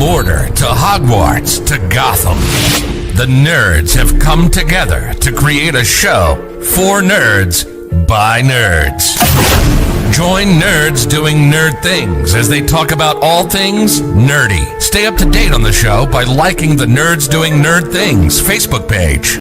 Mordor to Hogwarts to Gotham, the nerds have come together to create a show for nerds by nerds. Join nerds doing nerd things as they talk about all things nerdy. Stay up to date on the show by liking the Nerds Doing Nerd Things Facebook page.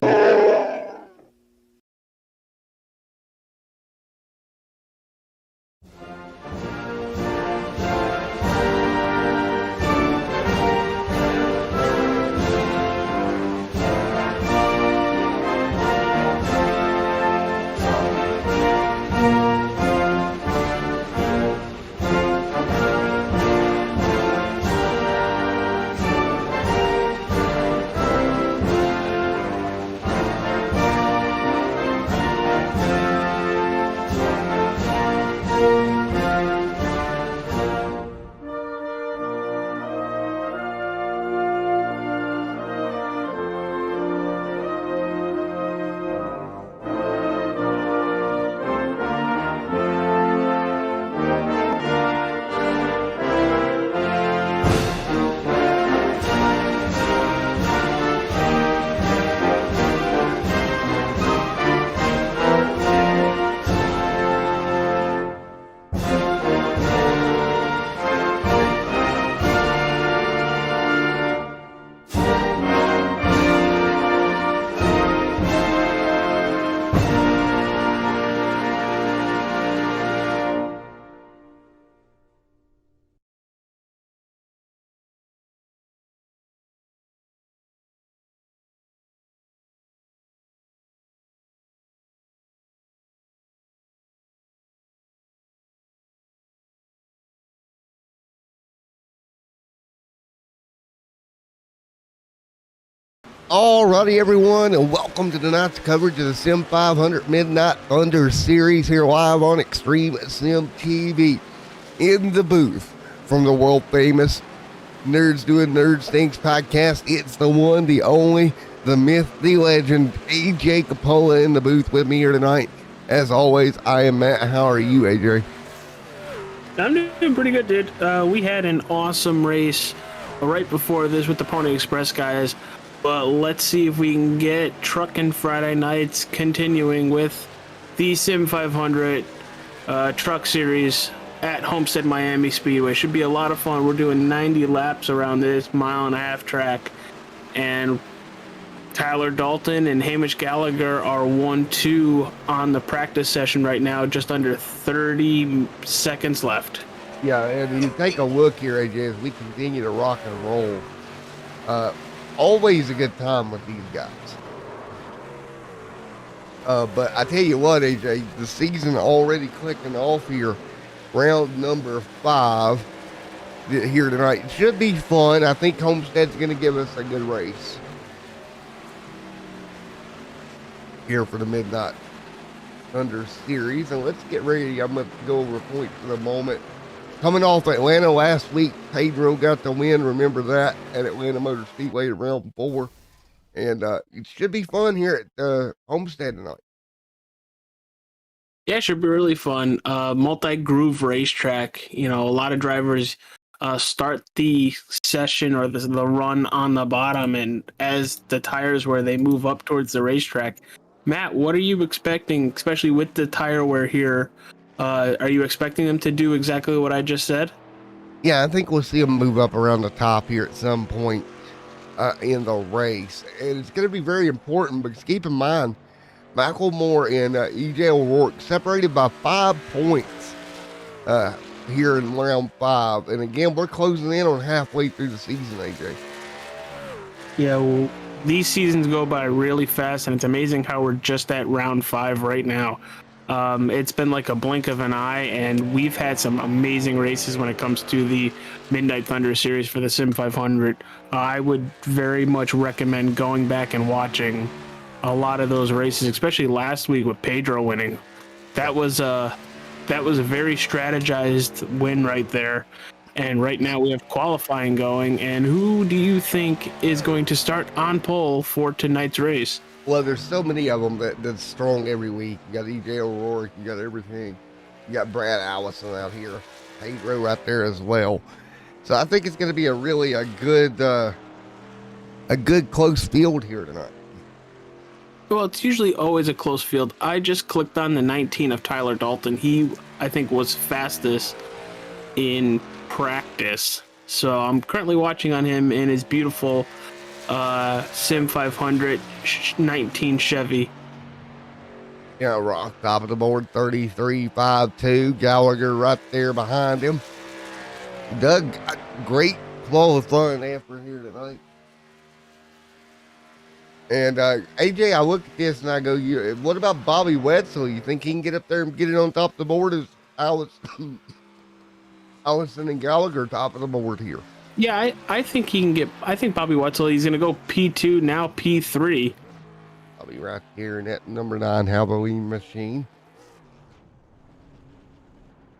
Alrighty, everyone, and welcome to tonight's coverage of the Sim 500 Midnight Thunder series here live on Extreme Sim TV. In the booth from the world famous Nerds Doing Nerds Things podcast, it's the one, the only, the myth, the legend, AJ Capola in the booth with me here tonight. As always, I am Matt. How are you, AJ? I'm doing pretty good, dude. We had an awesome race right before this with the Pony Express guys. But let's see if we can get Truckin' Friday nights continuing with the Sim 500 truck series at Homestead Miami Speedway. Should be a lot of fun. We're doing 90 laps around this mile-and-a-half track. And Tyler Dalton and Hamish Gallagher are 1-2 on the practice session right now, just under 30 seconds left. Yeah, and you take a look here, AJ, as we continue to rock and roll. Always a good time with these guys. But I tell you what, AJ, the season already clicking off here. Round number 5 here tonight. It should be fun. I think Homestead's going to give us a good race here for the Midnight Thunder series. And let's get ready. I'm going to go over points in a moment. Coming off Atlanta last week, Pedro got the win. Remember that at Atlanta Motor Speedway at round 4. And it should be fun here at Homestead tonight. Yeah, it should be really fun. Multi-groove racetrack. You know, a lot of drivers start the session or the run on the bottom, and as the tires wear, they move up towards the racetrack. Matt, what are you expecting, especially with the tire wear here? Are you expecting them to do exactly what I just said? Yeah, I think we'll see them move up around the top here at some point in the race. And it's going to be very important because keep in mind, Macklemore and EJ O'Rourke separated by 5 points here in round 5. And again, we're closing in on halfway through the season, AJ. Yeah, well, these seasons go by really fast, and it's amazing how we're just at round 5 right now. It's been like a blink of an eye, and we've had some amazing races when it comes to the Midnight Thunder series for the Sim 500. I would very much recommend going back and watching a lot of those races, especially last week with Pedro winning. That was a very strategized win right there. And right now we have qualifying going. And who do you think is going to start on pole for tonight's race? Well, there's so many of them that's strong every week. You got EJ O'Rourke, you got everything. You got Brad Allison out here, Pedro right there as well. So I think it's going to be a good close field here tonight. Well, it's usually always a close field. I just clicked on the 19 of Tyler Dalton. He, I think, was fastest in practice. So I'm currently watching on him in his beautiful Sim 500 19 Chevy. Yeah, rock top of the board, 33.52. Gallagher right there behind him. Doug, great qualifying effort here tonight. And AJ, I look at this and I go, what about Bobby Wetzel? You think he can get up there and get it on top of the board as Allison and Gallagher top of the board here? Yeah, I think he can get. I think Bobby Wetzel, he's going to go P2, now P3. I'll be right here in that number 9 Halloween machine.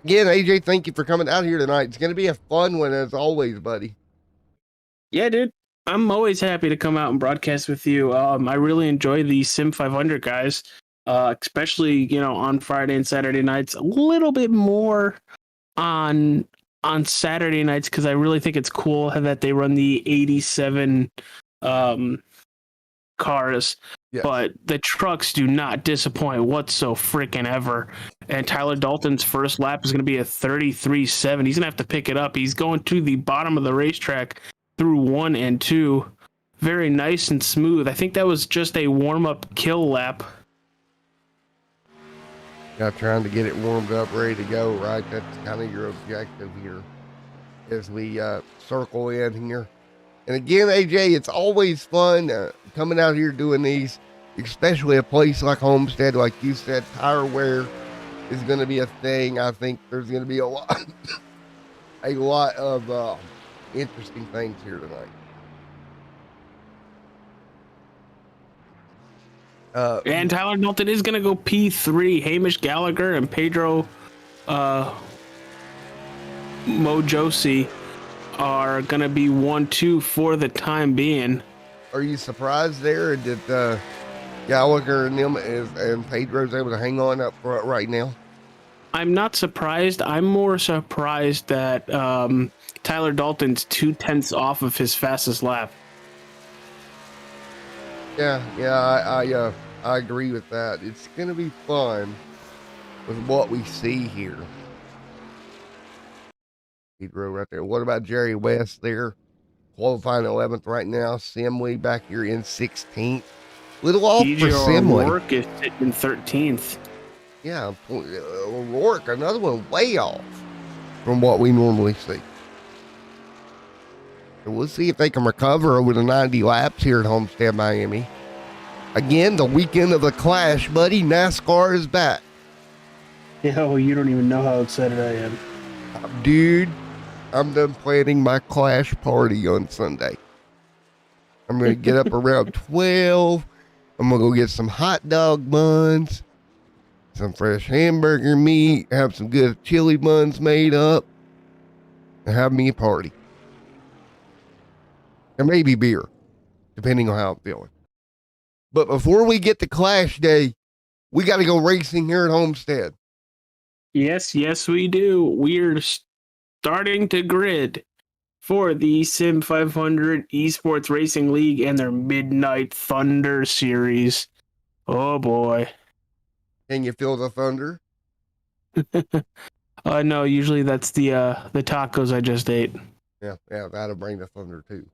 Again, AJ, thank you for coming out here tonight. It's going to be a fun one as always, buddy. Yeah, dude. I'm always happy to come out and broadcast with you. I really enjoy the Sim 500 guys, especially, on Friday and Saturday nights. A little bit more on Saturday nights because I really think it's cool that they run the 87 cars. Yes. But the trucks do not disappoint freaking ever. And Tyler Dalton's first lap is going to be a 33.7. He's going to have to pick it up. He's going to the bottom of the racetrack through 1 and 2. Very nice and smooth. I think that was just a warm-up kill lap. Yeah, trying to get it warmed up, ready to go, right? That's kind of your objective here as we circle in here. And again, AJ, it's always fun coming out here doing these, especially a place like Homestead. Like you said, tire wear is going to be a thing. I think there's going to be a lot of interesting things here tonight. And Tyler Dalton is going to go P3. Hamish Gallagher and Pedro Mojosi are going to be 1-2 for the time being. Are you surprised there that Gallagher and them and Pedro's able to hang on up front right now? I'm not surprised. I'm more surprised that Tyler Dalton's 0.2 off of his fastest lap. Yeah, I agree with that. It's going to be fun with what we see here. Pedro right there. What about Jerry West there? Qualifying 11th right now. Simley back here in 16th. Little off for Simley. O'Rourke is in 13th. Yeah, O'Rourke, another one way off from what we normally see. And we'll see if they can recover over the 90 laps here at Homestead, Miami. Again, the weekend of the Clash, buddy. NASCAR is back. Yeah, well, you don't even know how excited I am. Dude, I'm done planning my Clash party on Sunday. I'm going to get up around 12. I'm going to go get some hot dog buns, some fresh hamburger meat, have some good chili buns made up, and have me a party. And maybe beer, depending on how I'm feeling. But before we get to Clash Day, we got to go racing here at Homestead. Yes, we do. We're starting to grid for the Sim 500 Esports Racing League and their Midnight Thunder series. Oh boy. Can you feel the thunder? No, usually that's the tacos I just ate. Yeah, that'll bring the thunder too.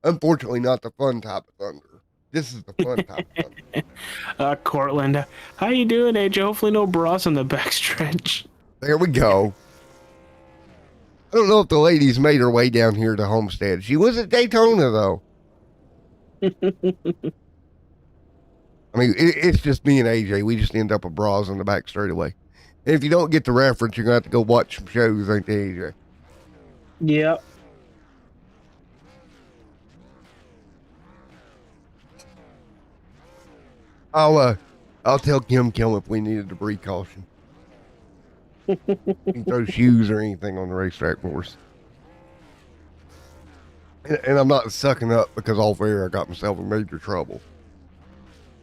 Unfortunately, not the fun type of thunder. This is the fun type of thunder. Cortland, how you doing, AJ? Hopefully no bras on the backstretch. There we go. I don't know if the lady's made her way down here to Homestead. She was at Daytona, though. I mean, it's just me and AJ. We just end up with bras on the back straight away. And if you don't get the reference, you're going to have to go watch some shows, ain't they, AJ? Yep. I'll tell Kim if we need a debris caution. You can throw shoes or anything on the racetrack for us. And I'm not sucking up because off air I got myself in major trouble.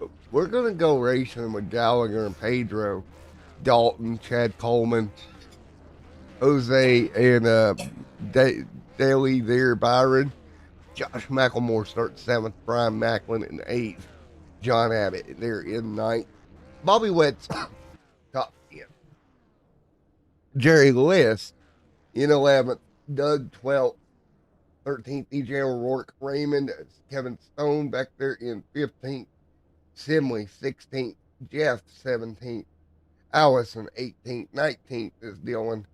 But we're going to go racing with Gallagher and Pedro Dalton, Chad Coleman, Jose, and Daly there, Byron. Josh McElmore starts 7th, Brian Macklin in 8th, John Abbott there in 9th, Bobby Wetz top 10, Jerry Lewis in 11th, Doug 12th, 13th, EJ O'Rourke, Raymond, Kevin Stone back there in 15th, Simley 16th, Jeff 17th, Allison 18th, 19th is Dylan,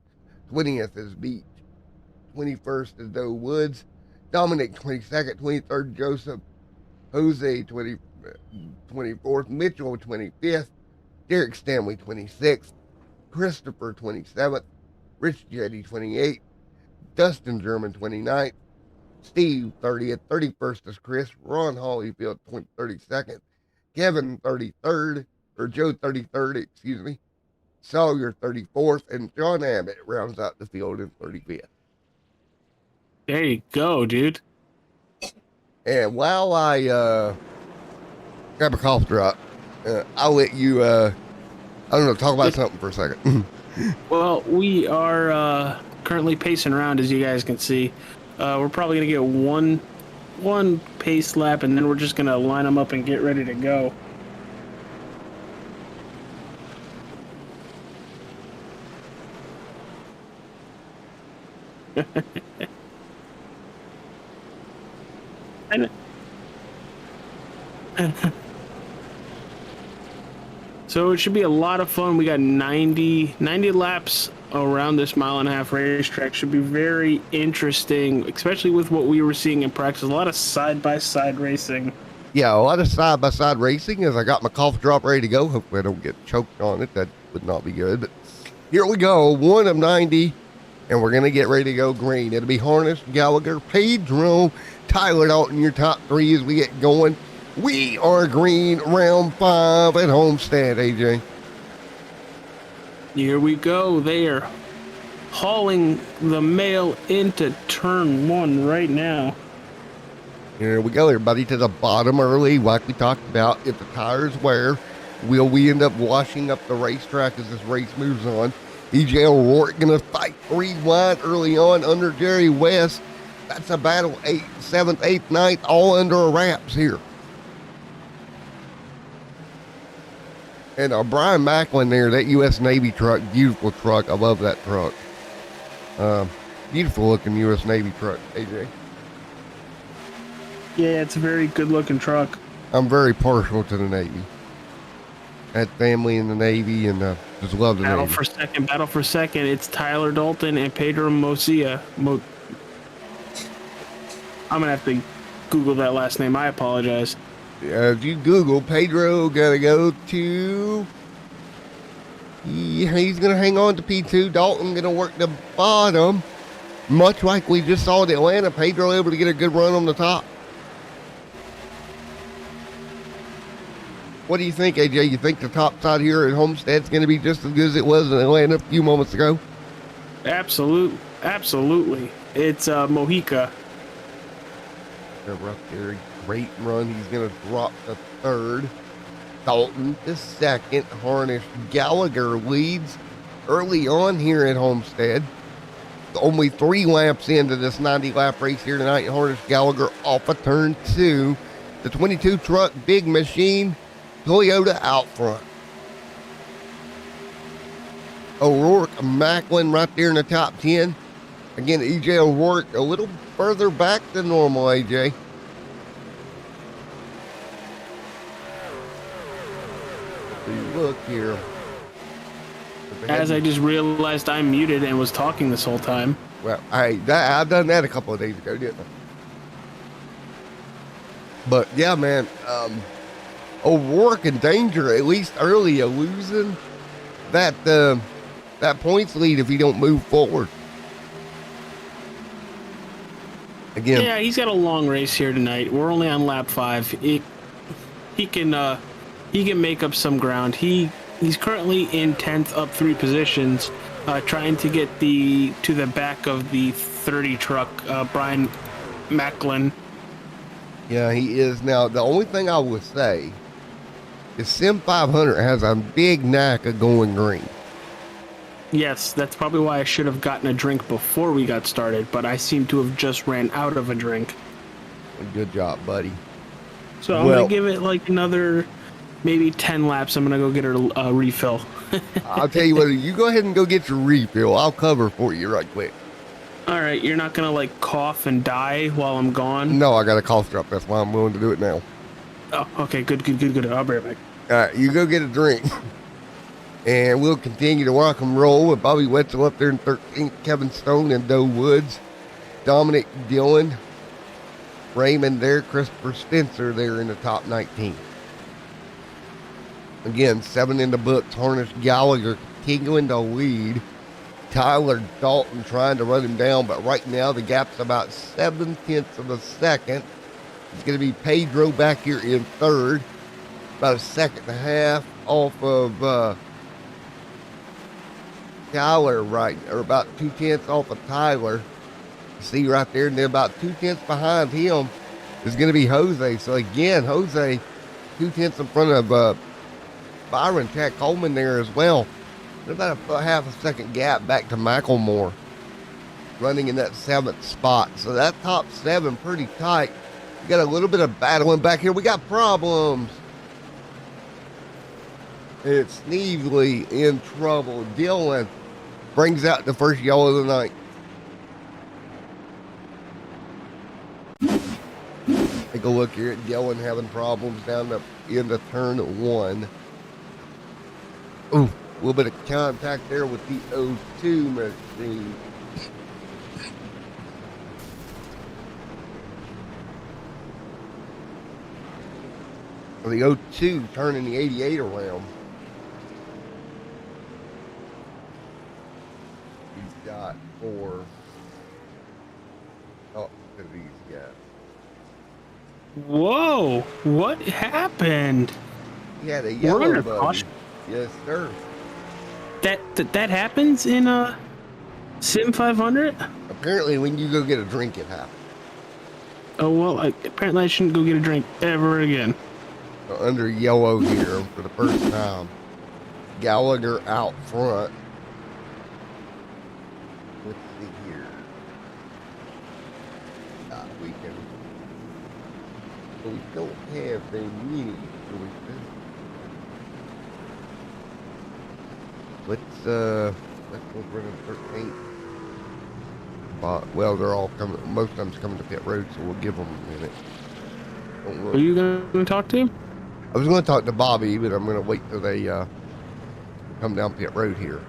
20th is Beach, 21st is Doe Woods, Dominic 22nd, 23rd Joseph, Jose 24th, Mitchell 25th, Derek Stanley 26th, Christopher 27th, Rich Jetty 28th, Dustin German 29th, Steve 30th, 31st is Chris, Ron Hollyfield 32nd, Kevin 33rd, or Joe 33rd, excuse me, Sawyer 34th, and John Abbott rounds out the field in 35th. There you go, dude. And while I grab a cough drop, I'll let you, I don't know, talk about something for a second. Well, we are currently pacing around, as you guys can see. We're probably going to get one pace lap, and then we're just going to line them up and get ready to go. So it should be a lot of fun. We got 90 laps around this 1.5-mile racetrack. Should be very interesting, especially with what we were seeing in practice. A lot of side-by-side racing. Yeah, a lot of side-by-side racing as I got my cough drop ready to go. Hopefully I don't get choked on it. That would not be good. But here we go, 1 of 90, and we're going to get ready to go green. It'll be Harness, Gallagher, Pedro, Tyler Dalton, your top 3 as we get going. We are green, round 5 at Homestead, AJ. Here we go. They are hauling the mail into turn 1 right now. Here we go, everybody, to the bottom early. Like we talked about, if the tires wear, will we end up washing up the racetrack as this race moves on? EJ O'Rourke going to fight 3 wide early on under Jerry West. That's a battle, 8th, 7th, 8th, 9th, all under wraps here. And Brian Macklin there, that U.S. Navy truck, beautiful truck. I love that truck. Beautiful looking U.S. Navy truck, AJ. Yeah, it's a very good looking truck. I'm very partial to the Navy. I had family in the Navy and just love the Navy. Battle for second. It's Tyler Dalton and Pedro Mosia. I'm going to have to Google that last name. I apologize. If you Google, Pedro gotta go to, he's gonna hang on to P2. Dalton gonna work the bottom, much like we just saw at Atlanta. Pedro able to get a good run on the top. What do you think, AJ? You think the top side here at Homestead's gonna be just as good as it was in Atlanta a few moments ago? Absolutely. It's Mojica. Up there, great run. He's going to drop to 3rd. Dalton to 2nd. Harnish, Gallagher leads early on here at Homestead. Only 3 laps into this 90-lap race here tonight. Harnish, Gallagher off of turn 2. The 22 truck, Big Machine, Toyota out front. O'Rourke, Macklin right there in the top 10. Again, EJ O'Rourke a little further back than normal, AJ. So you look here. As I just realized I'm muted and was talking this whole time. Well, I've done that a couple of days ago, didn't I? But yeah, man, O'Rourke in danger, at least early, of losing that points lead if he don't move forward. Again. Yeah, he's got a long race here tonight. We're only on lap 5. He can make up some ground. He's currently in 10th, up 3 positions, trying to get to the back of the 30 truck, Brian Macklin. Yeah, he is. Now, the only thing I would say is Sim 500 has a big knack of going green. Yes, that's probably why I should have gotten a drink before we got started, but I seem to have just ran out of a drink. Good job, buddy. So I'm going to give it like another maybe 10 laps. I'm going to go get a refill. I'll tell you what, you go ahead and go get your refill. I'll cover for you right quick. All right, you're not going to like cough and die while I'm gone? No, I got a cough drop. That's why I'm willing to do it now. Oh, okay, good. I'll be right back. All right, you go get a drink. And we'll continue to rock and roll with Bobby Wetzel up there in 13th, Kevin Stone and Doe Woods, Dominic Dillon, Raymond there, Christopher Spencer there in the top 19. Again, 7 in the books. Harness Gallagher continuing to lead. Tyler Dalton trying to run him down, but right now the gap's about 7/10 of a second. It's going to be Pedro back here in third, about a second and a half off of Tyler, right, or about 2/10 off of Tyler. You see right there, and then about 2/10 behind him is going to be Jose. So again, Jose 2/10 in front of Byron Tech Coleman there as well. And about a half a second gap back to Macklemore, running in that 7th spot. So that top 7 pretty tight. We got a little bit of battling back here. We got problems. It's Snevely in trouble. Dillon brings out the first yellow of the night. Take a look here at Dillon having problems down the end of turn 1. Ooh, a little bit of contact there with the O2 machine. The O2 turning the 88 around. He's got 4. Oh, these guys. Whoa! What happened? He had a We're yellow under button. caution. Yes, sir. That happens in Sim 500? Apparently, when you go get a drink, it happens. Oh well, apparently I shouldn't go get a drink ever again. Under yellow here for the first time. Gallagher out front. Let's see here. We can. But we don't have very many. Let's go run in 13th. Well, they're all coming. Most of them's coming to pit road, so we'll give them a minute. Who are you going to talk to? I was going to talk to Bobby, but I'm going to wait till they come down pit road here.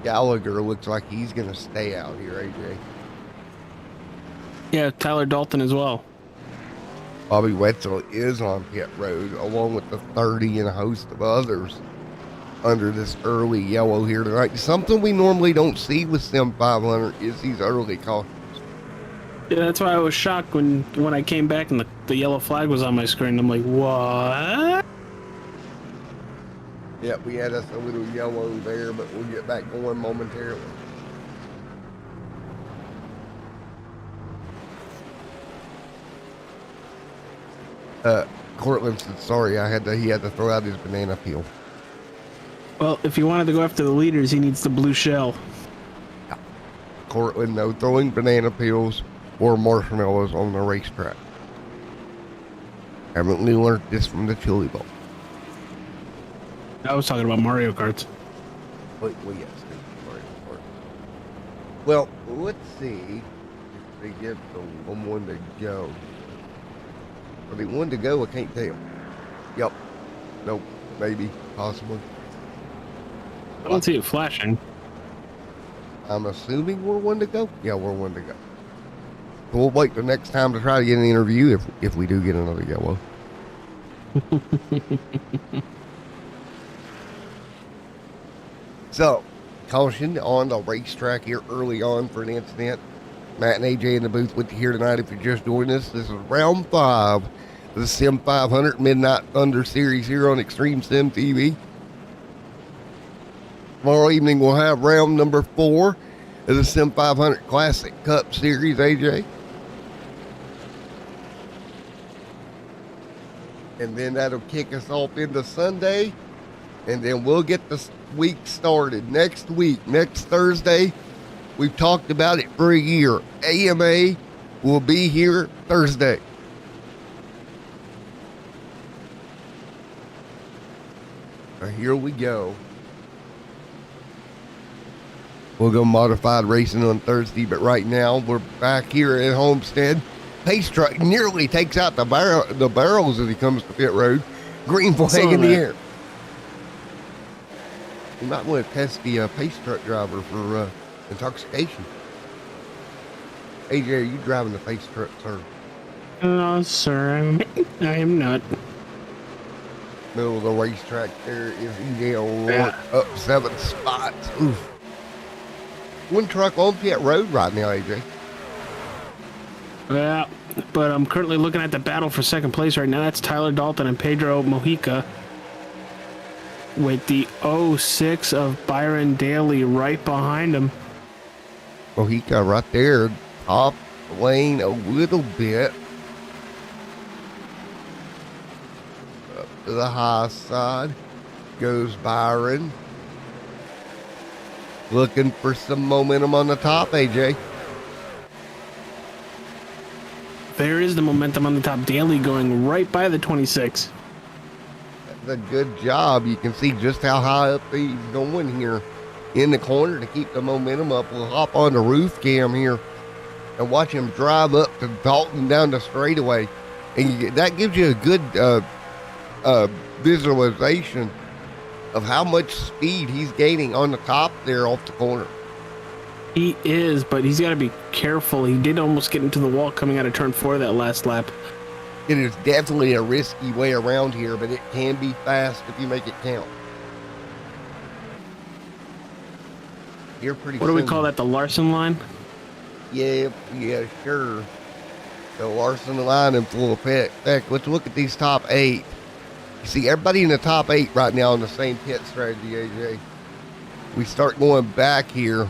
Gallagher looks like he's going to stay out here, AJ. Yeah, Tyler Dalton as well. Bobby Wetzel is on pit road, along with the 30 and a host of others under this early yellow here tonight. Something we normally don't see with Sim 500 is these early cautions. Yeah, that's why I was shocked when I came back and the yellow flag was on my screen. I'm like, what? Yeah, we had us a little yellow there, but we'll get back going momentarily. Cortland said, sorry, he had to throw out his banana peel. Well, if he wanted to go after the leaders, he needs the blue shell. Yeah. Cortland, no throwing banana peels or marshmallows on the racetrack. Haven't we learned this from the Chili Bowl? I was talking about Mario Karts. Well, yes. Mario Kart. Well, let's see if they get the one to go. Are they one to go? I can't tell. Yep. Nope. Maybe. Possibly. I don't see it flashing. I'm assuming we're one to go. Yeah, we're one to go. So we'll wait the next time to try to get an interview if we do get another yellow. So, caution on the racetrack here early on for an incident. Matt and AJ in the booth with you here tonight. If you're just joining us, this is round 5 of the Sim 500 Midnight Thunder Series here on Extreme Sim TV. Tomorrow evening we'll have round number 4 of the Sim 500 Classic Cup Series, AJ. And then that'll kick us off into Sunday. And then we'll get the week started next week, next Thursday. We've talked about it for a year. AMA will be here Thursday. Here we go. We'll go modified racing on Thursday, but right now we're back here at Homestead. Pace truck nearly takes out the barrels as he comes to pit road. Green flag in the air. You might want to test the pace truck driver for intoxication. AJ, are you driving the pace truck, sir? No, sir, I am not. Middle of the racetrack there is EJ O'Rourke up 7 spots. Oof. One truck on pit road right now, AJ. Yeah, but I'm currently looking at the battle for second place right now. That's Tyler Dalton and Pedro Mojica, with the 06 of Byron Daly right behind him. Mojica right there, top lane a little bit. Up to the high side goes Byron. Looking for some momentum on the top, AJ. There is the momentum on the top. Daly going right by the 26. That's a good job. You can see just how high up he's going here in the corner to keep the momentum up. We'll hop on the roof cam here and watch him drive up to Dalton down the straightaway. And that gives you a good visualization of how much speed he's gaining on the top there off the corner. He is, but he's got to be careful. He did almost get into the wall coming out of turn 4 that last lap. It is definitely a risky way around here, but it can be fast if you make it count. You're pretty. What do we call that? The Larson line? Yeah, sure. The Larson line in full effect. Let's look at these top 8. You see everybody in the top 8 right now on the same pit strategy, AJ. We start going back here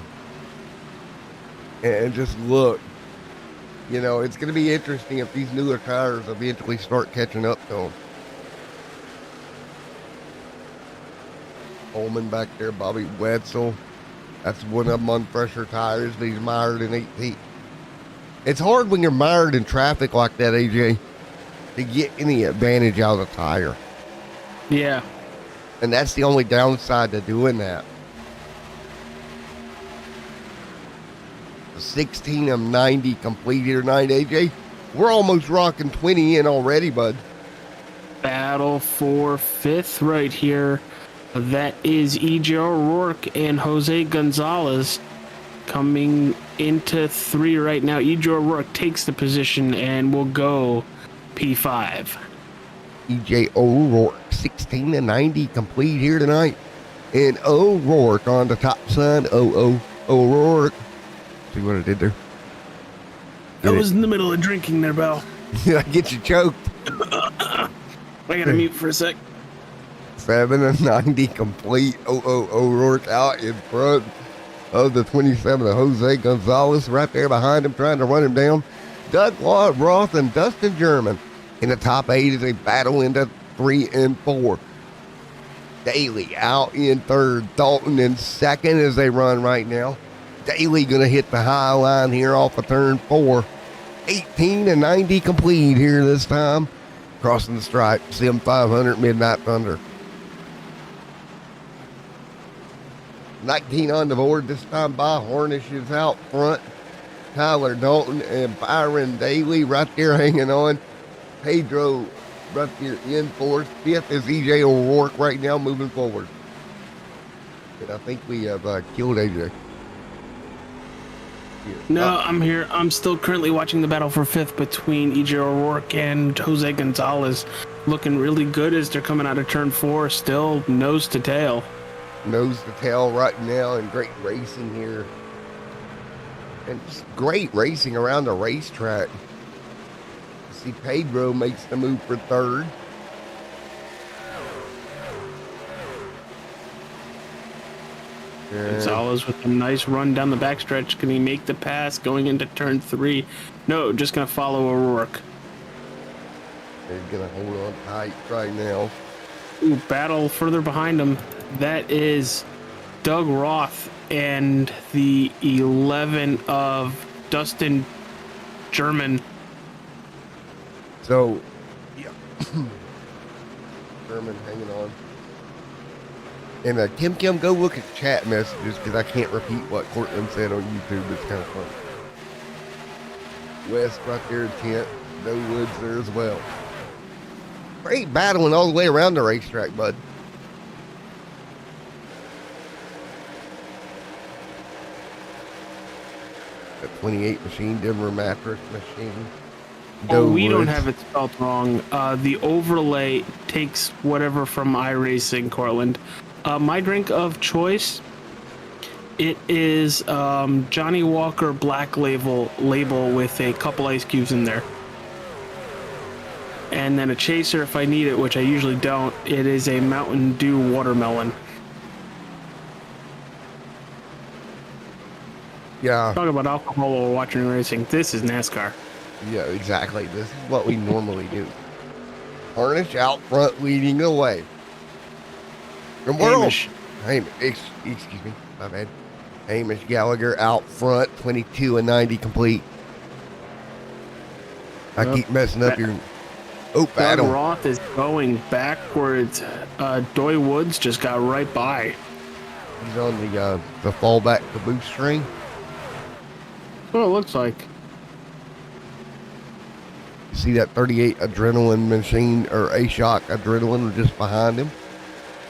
and just look. You know, it's going to be interesting if these newer tires eventually start catching up to them. Coleman back there, Bobby Wetzel. That's one of them on fresher tires. He's mired in 18. It's hard when you're mired in traffic like that, AJ, to get any advantage out of the tire. Yeah. And that's the only downside to doing that. 16 of 90 complete here tonight, AJ. We're almost rocking 20 in already, bud. Battle for 5th right here. That is E.J. O'Rourke and Jose Gonzalez coming into 3 right now. E.J. O'Rourke takes the position and will go P5. E.J. O'Rourke, 16 of 90 complete here tonight. And O'Rourke on the top side. O'Rourke. See what I did there? I was in the middle of drinking there, Bell. Did I get you choked? I gotta mute for a sec. 7 of 90 complete. O'Rourke out in front of the 27 of Jose Gonzalez. Right there behind him, trying to run him down. Doug Roth and Dustin German in the top 8 as they battle into 3 and 4. Daly out in 3rd. Dalton in 2nd as they run right now. Daly going to hit the high line here off of turn 4. 18 and 90 complete here this time. Crossing the stripe. Sim 500 Midnight Thunder. 19 on the board this time by Hornish is out front. Tyler Dalton and Byron Daly right there hanging on. Pedro right there in 4th. 5th is E.J. O'Rourke right now moving forward. And I think we have killed AJ. No, I'm here. I'm still currently watching the battle for 5th between E.J. O'Rourke and Jose Gonzalez. Looking really good as they're coming out of turn 4, still nose to tail. Nose to tail right now, and great racing here. And just great racing around the racetrack. You see Pedro makes the move for 3rd. Gonzalez with a nice run down the backstretch. Can he make the pass going into turn 3? No, just going to follow O'Rourke. They're going to hold on tight right now. Ooh, battle further behind him. That is Doug Roth and the 11 of Dustin German. So, yeah. German hanging on. And Kim, go look at chat messages because I can't repeat what Cortland said on YouTube. It's kind of funny. West right there in 10th. No Woods there as well. Great battling all the way around the racetrack, bud. That 28 machine, Denver Mattress machine. Oh, we don't have it spelled wrong. The overlay takes whatever from iRacing, Cortland. My drink of choice, it is Johnny Walker Black Label with a couple ice cubes in there. And then a chaser if I need it, which I usually don't. It is a Mountain Dew watermelon. Yeah. Talk about alcohol while watching racing. This is NASCAR. Yeah, exactly. This is what we normally do. Harnish out front, leading the way. The world. Excuse me, my bad. Hamish Gallagher out front, 22 and 90 complete. I keep messing up your. Oh, battle. Doug Roth is going backwards. Doy Woods just got right by. He's on the fallback caboose string. That's what it looks like. You see that 38 adrenaline machine or A-Shock adrenaline just behind him?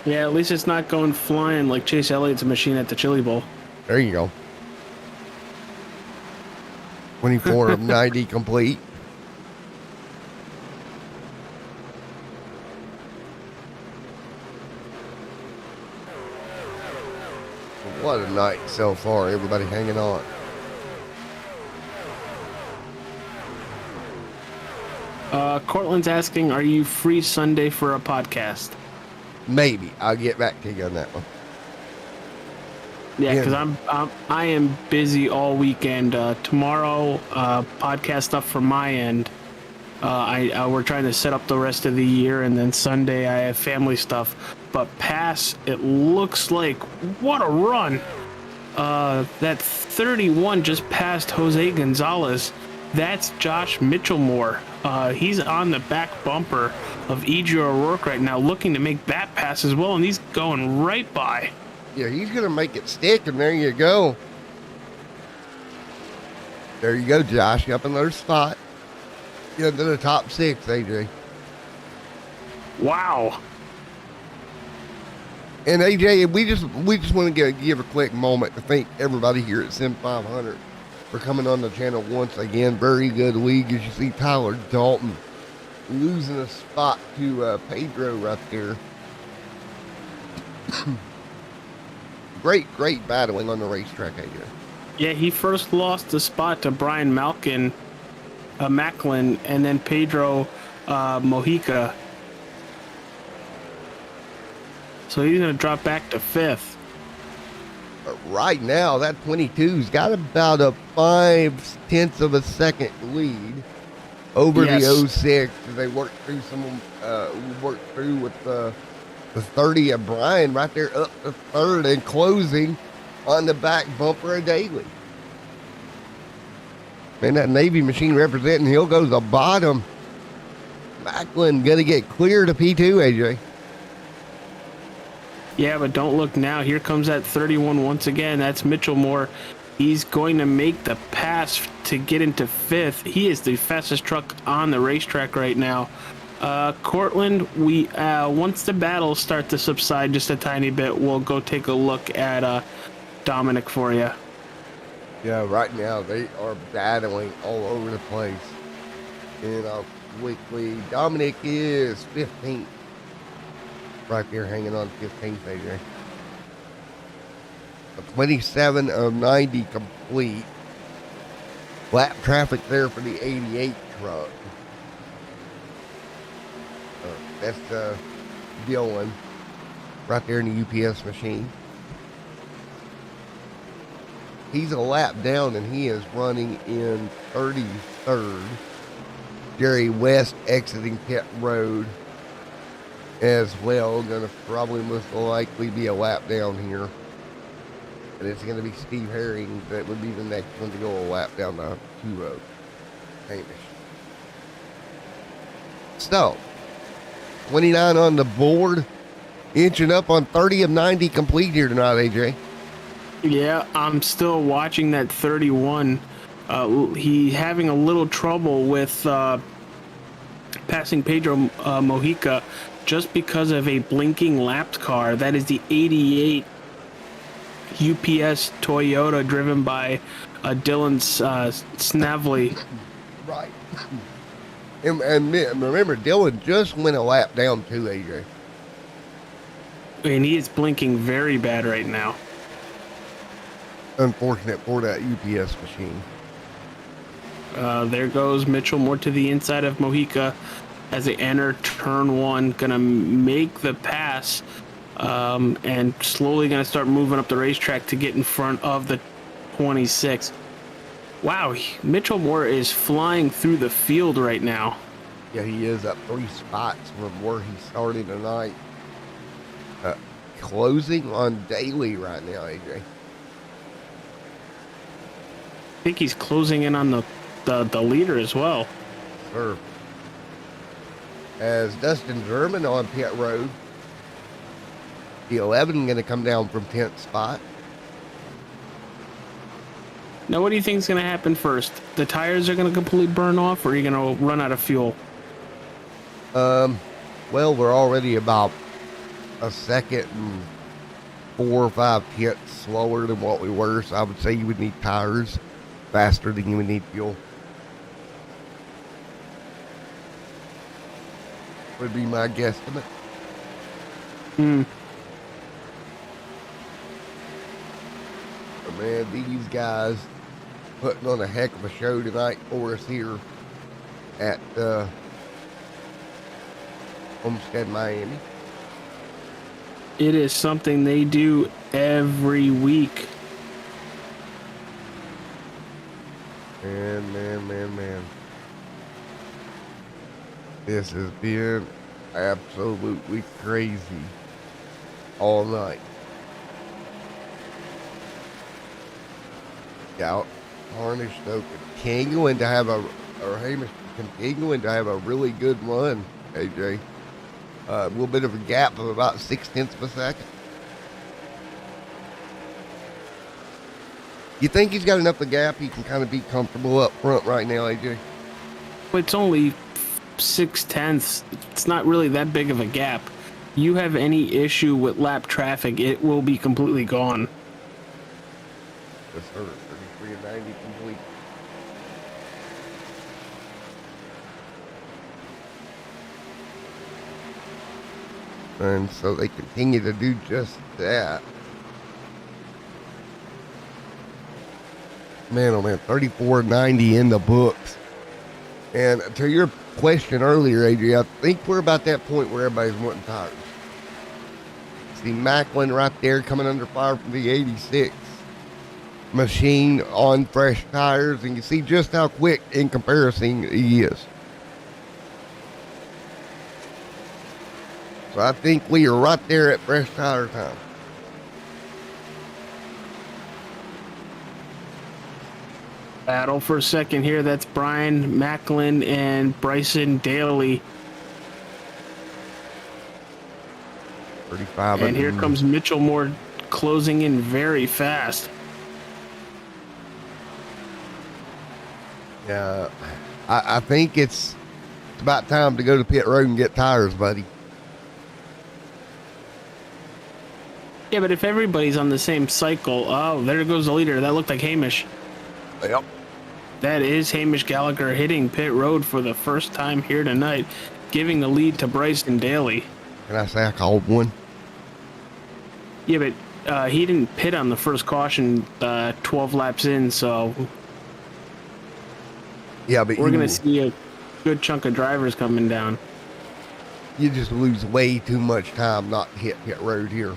Yeah, at least it's not going flying like Chase Elliott's machine at the Chili Bowl. There you go. 24 of 90 complete. What a night so far. Everybody hanging on. Cortland's asking, are you free Sunday for a podcast? Maybe. I'll get back to you on that one. Yeah, because I am busy all weekend. Tomorrow, podcast stuff from my end. We're trying to set up the rest of the year, and then Sunday I have family stuff. But pass, it looks like what a run. That 31 just passed Jose Gonzalez. That's Josh Mitchellmore. He's on the back bumper of E.J. O'Rourke right now, looking to make that pass as well, and he's going right by. Yeah, he's going to make it stick, and there you go. There you go, Josh. Up in their spot. Get into the top 6, AJ. Wow. And AJ, we just want to give a quick moment to thank everybody here at Sim 500 for coming on the channel once again. Very good league. As you see, Tyler Dalton losing a spot to Pedro right there. Great battling on the racetrack, AJ. Yeah, he first lost the spot to Brian Macklin, and then Pedro Mojica. So he's going to drop back to 5th. But right now, that 22's got about a 5/10 of a second lead over the 06. They worked through with the 30 of Brian right there up to 3rd and closing on the back bumper of Daly. Man, that Navy machine representing, he'll go to the bottom. Macklin going to get clear to P2, AJ. Yeah, but don't look now. Here comes that 31 once again. That's Mitchellmore. He's going to make the pass to get into 5th. He is the fastest truck on the racetrack right now. Cortland, we once the battles start to subside just a tiny bit, we'll go take a look at Dominic for you. Yeah, right now they are battling all over the place. And quickly, Dominic is 15th. Right there hanging on 15th, AJ. 27 of 90 complete. Lap traffic there for the 88 truck. That's Dylan right there in the UPS machine. He's a lap down and he is running in 33rd. Jerry West exiting pit road as well. Going to probably most likely be a lap down here. And it's going to be Steve Herring that would be the next one to go a lap down the 2-road. Hamish. So, 29 on the board. Inching up on 30 of 90 complete here tonight, AJ. Yeah, I'm still watching that 31. He having a little trouble with passing Pedro Mojica just because of a blinking lapped car. That is the 88 UPS Toyota driven by Dylan Snavely. Right. And remember, Dylan just went a lap down too, AJ. And he is blinking very bad right now. Unfortunate for that UPS machine. There goes Mitchell Moore to the inside of Mojica as they enter turn 1. Gonna make the pass and slowly gonna start moving up the racetrack to get in front of the 26. Wow, Mitchell Moore is flying through the field right now. Yeah, he is up 3 spots from where he started tonight. Closing on daily right now, AJ. I think he's closing in on the leader as well. Sure. As Dustin German on pit road. The 11 going to come down from 10th spot. Now, what do you think is going to happen first? The tires are going to completely burn off, or are you going to run out of fuel? Well, we're already about a second and 4 or 5 hits slower than what we were, so I would say you would need tires faster than you would need fuel. Would be my guesstimate. But man, these guys putting on a heck of a show tonight for us here at Homestead, Miami. It is something they do every week. Man. This has been absolutely crazy all night. Out Harnish though continuing to have Hamish continuing to have a really good run, AJ. A little bit of a gap of about 0.6 of a second. You think he's got enough of a gap he can kind of be comfortable up front right now, AJ? It's only 0.6. It's not really that big of a gap. You have any issue with lap traffic, it will be completely gone. Yes, sir. 33 and 90 complete. And so they continue to do just that. Man, oh man, 34.90 in the books. And to your question earlier, AJ, I think we're about that point where everybody's wanting tires. See Macklin right there coming under fire from the 86 machine on fresh tires, and you see just how quick in comparison he is. So I think we are right there at fresh tire time. Battle for a second here. That's Brian Macklin and Bryson Daly. 35. And here comes Mitchell Moore closing in very fast. Yeah, I think it's about time to go to pit road and get tires, buddy. Yeah, but if everybody's on the same cycle, oh, there goes the leader. That looked like Hamish. Yep. That is Hamish Gallagher hitting pit road for the first time here tonight, giving the lead to Bryson Daly. Can I say I called one? Yeah, but he didn't pit on the first caution 12 laps in, so yeah, but we're going to see a good chunk of drivers coming down. You just lose way too much time not to hit pit road here.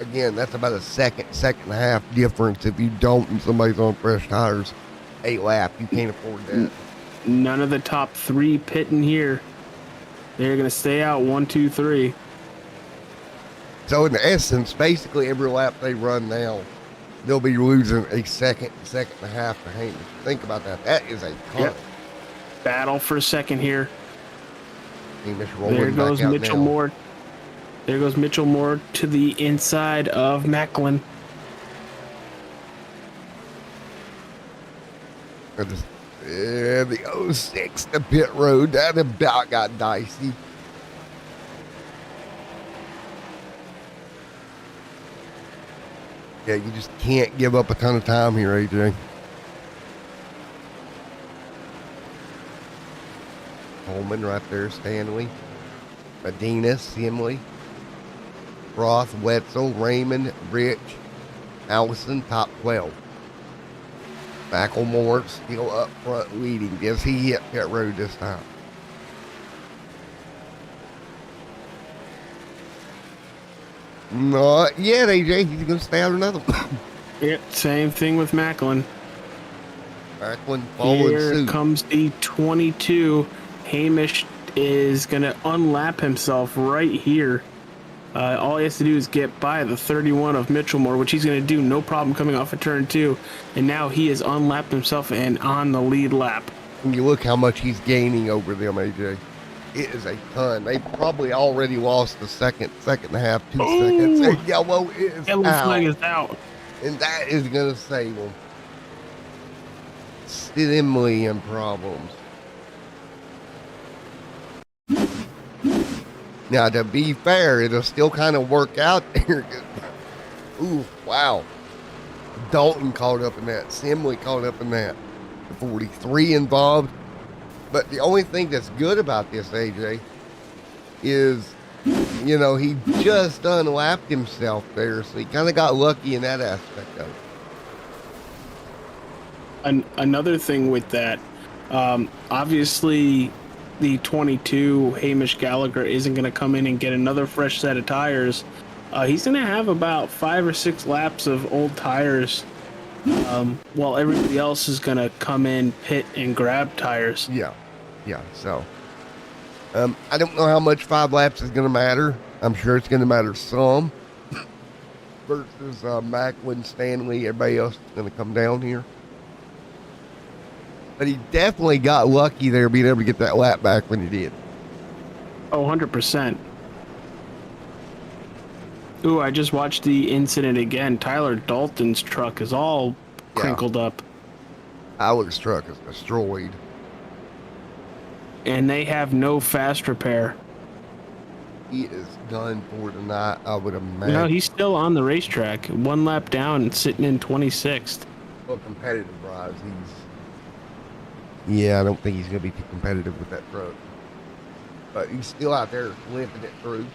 Again, that's about a second and a half difference if you don't and somebody's on fresh tires. 8 lap, you can't afford that. None of the top 3 pitting here. They're going to stay out 1, 2, 3. So in essence, basically every lap they run now, they'll be losing a second and a half to Hamish. Think about that. That is a ton. Yep. Battle for a second here. Hamish rolling There goes back out Mitchell now. Moore. There goes Mitchell Moore to the inside of Macklin. The 06, the pit road, that about got dicey. Yeah, you just can't give up a ton of time here, AJ. Holman right there, Stanley, Medina, Simley, Roth, Wetzel, Raymond, Rich, Allison, top 12. Macklemore still up front leading. Does he hit pit road this time? Not yet, AJ. He's going to stay out another one. Yep, same thing with Macklin. Macklin following Here suit. comes the 22. Hamish is going to unlap himself right here. All he has to do is get by the 31 of Mitchellmore, which he's going to do no problem coming off of turn 2. And now he has unlapped himself and on the lead lap. And you look how much he's gaining over them, AJ. It is a ton. They probably already lost the second and a half, 2 seconds. And yellow is Yellow out. flag is out. And that is going to save them. Extremely in problems. Now, to be fair, it'll still kind of work out there. Ooh, wow. Dalton caught up in that. Simley caught up in that. 43 involved. But the only thing that's good about this, AJ, is, you know, he just unlapped himself there. So he kind of got lucky in that aspect of it. Another thing with that, obviously the 22 Hamish Gallagher isn't going to come in and get another fresh set of tires. He's going to have about 5 or 6 laps of old tires, while everybody else is going to come in, pit, and grab tires. Yeah. So, I don't know how much 5 laps is going to matter. I'm sure it's going to matter some. Versus Macklin, Stanley, everybody else is going to come down here. But he definitely got lucky there being able to get that lap back when he did. Oh, 100%. Ooh, I just watched the incident again. Tyler Dalton's truck is all crinkled up. Tyler's truck is destroyed. And they have no fast repair. He is done for tonight, I would imagine. No, he's still on the racetrack. 1 lap down and sitting in 26th. Well, competitive-wise, yeah, I don't think he's going to be too competitive with that truck. But he's still out there limping it through.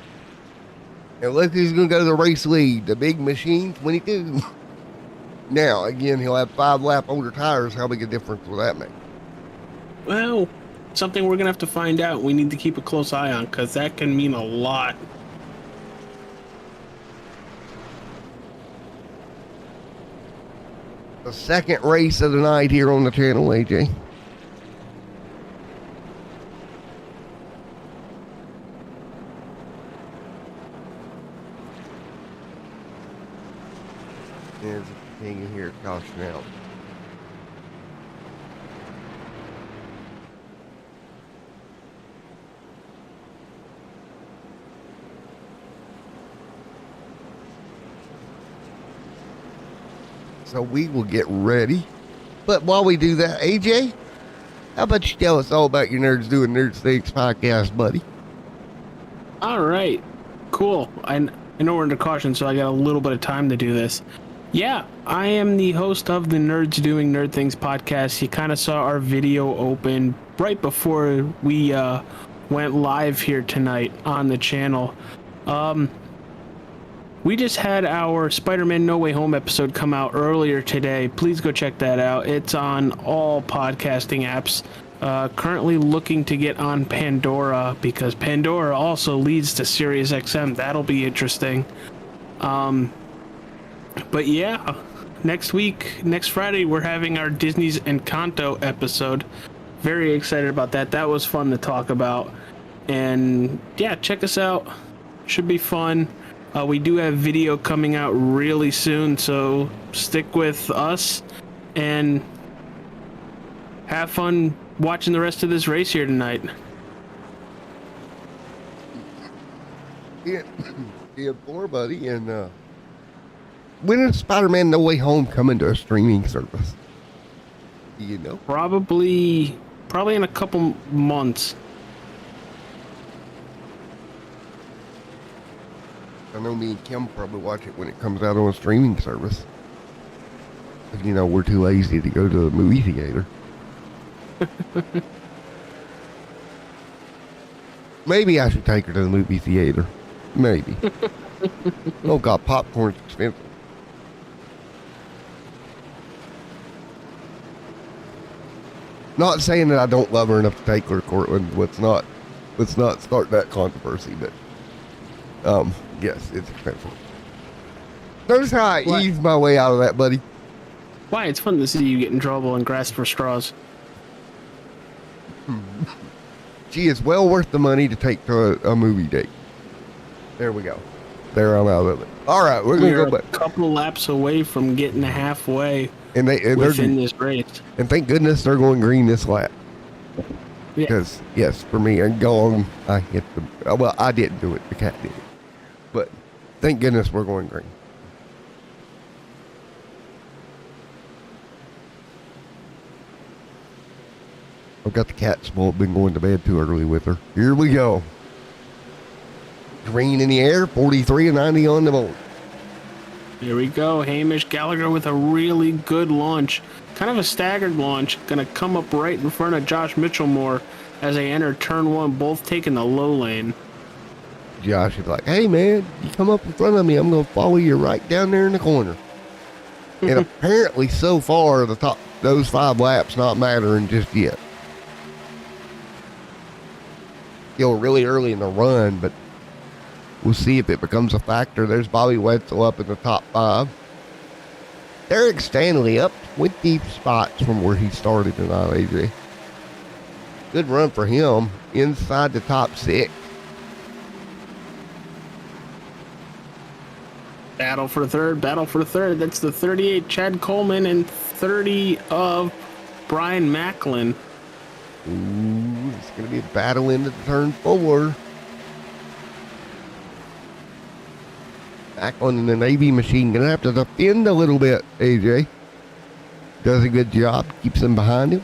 And look who's going to go to the race lead. The big machine, 22. Now, again, he'll have 5 lap older tires. How big a difference will that make? Well, something we're going to have to find out. We need to keep a close eye on because that can mean a lot. The second race of the night here on the channel, AJ. There's a thing in here, caution out. So we will get ready. But while we do that, AJ, how about you tell us all about your Nerds Doing Nerd Things podcast, buddy? All right. Cool. I know we're under caution, so I got a little bit of time to do this. Yeah, I am the host of the Nerds Doing Nerd Things podcast. You kind of saw our video open right before we went live here tonight on the channel. We just had our Spider-Man No Way Home episode come out earlier today. Please go check that out. It's on all podcasting apps. Currently looking to get on Pandora because Pandora also leads to SiriusXM. That'll be interesting. But yeah, next week, next Friday, we're having our Disney's Encanto episode very excited about that. That was fun to talk about. And yeah, check us out. Should be fun. We do have video coming out really soon, so stick with us and have fun watching the rest of this race here tonight. Yeah, more, buddy. And when is Spider-Man No Way Home coming to a streaming service? Do you know? Probably in a couple months. I know me and Kim probably watch it when it comes out on a streaming service. But, you know, we're too lazy to go to a movie theater. Maybe I should take her to the movie theater. Maybe. Oh, God, popcorn's expensive. Not saying that I don't love her enough to take her to Cortland. Let's not start that controversy, but yes, it's expensive. Notice how I eased my way out of that, buddy. Why? It's fun to see you get in trouble and grasp for straws. Gee, it's well worth the money to take to a movie date. There we go. There, I'm out of it. All right, we're going to go back. A couple laps away from getting halfway within this race. And thank goodness they're going green this lap. Yeah. Because, yes, for me, I hit the... Well, I didn't do it. The cat did it. But thank goodness we're going green. I've got the cat spoiled. Been going to bed too early with her. Here we go. Green in the air, 43 and 90 on the board. Here we go. Hamish Gallagher with a really good launch. Kind of a staggered launch. Going to come up right in front of Josh Mitchellmore as they enter turn one, both taking the low lane. Josh is like, hey, man, you come up in front of me, I'm going to follow you right down there in the corner. And apparently, so far, those 5 laps not mattering just yet. Still really early in the run, but we'll see if it becomes a factor. There's Bobby Wetzel up in the top 5. Derek Stanley up 20 spots from where he started tonight, AJ. Good run for him inside the top 6. Battle for third. That's the 38 Chad Coleman and 30 of Brian Macklin. Ooh, it's going to be a battle into turn 4. Macklin in the Navy machine going to have to defend a little bit, AJ. Does a good job. Keeps them behind him.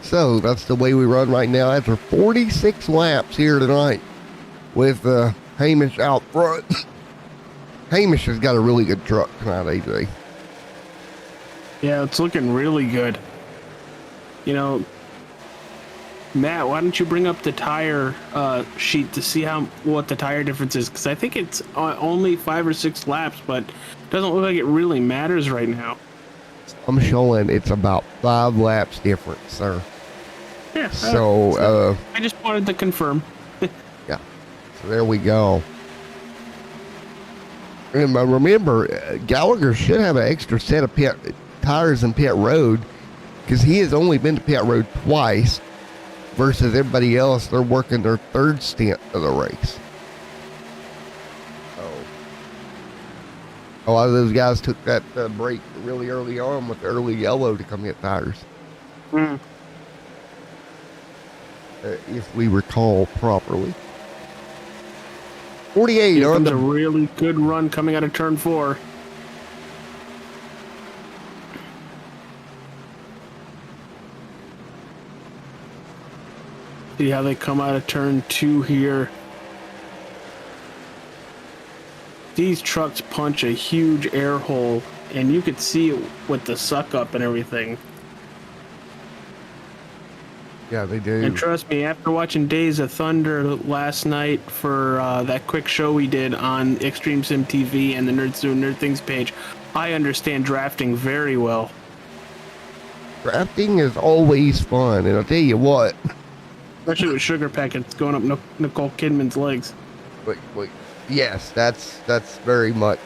So that's the way we run right now after 46 laps here tonight with Hamish out front. Hamish has got a really good truck tonight, AJ. Yeah, it's looking really good. You know, Matt, why don't you bring up the tire sheet to see what the tire difference is? Because I think it's only 5 or 6 laps, but it doesn't look like it really matters right now. I'm showing it's about 5 laps difference, sir. Yeah. So I just wanted to confirm. Yeah. So there we go. And remember, Gallagher should have an extra set of tires in pit road because he has only been to pit road twice versus everybody else. They're working their 3rd stint of the race. A lot of those guys took that break really early on with the early yellow to come hit tires. If we recall properly. 48 Here on comes the... a really good run coming out of turn 4. See how they come out of turn 2 here. These trucks punch a huge air hole, and you could see it with the suck up and everything. Yeah, they do. And trust me, after watching Days of Thunder last night for that quick show we did on Extreme Sim TV and the Nerds Doing Nerd Things page, I understand drafting very well. Drafting is always fun, and I'll tell you what. Especially with sugar packets going up Nicole Kidman's legs. Wait. Yes, that's very much.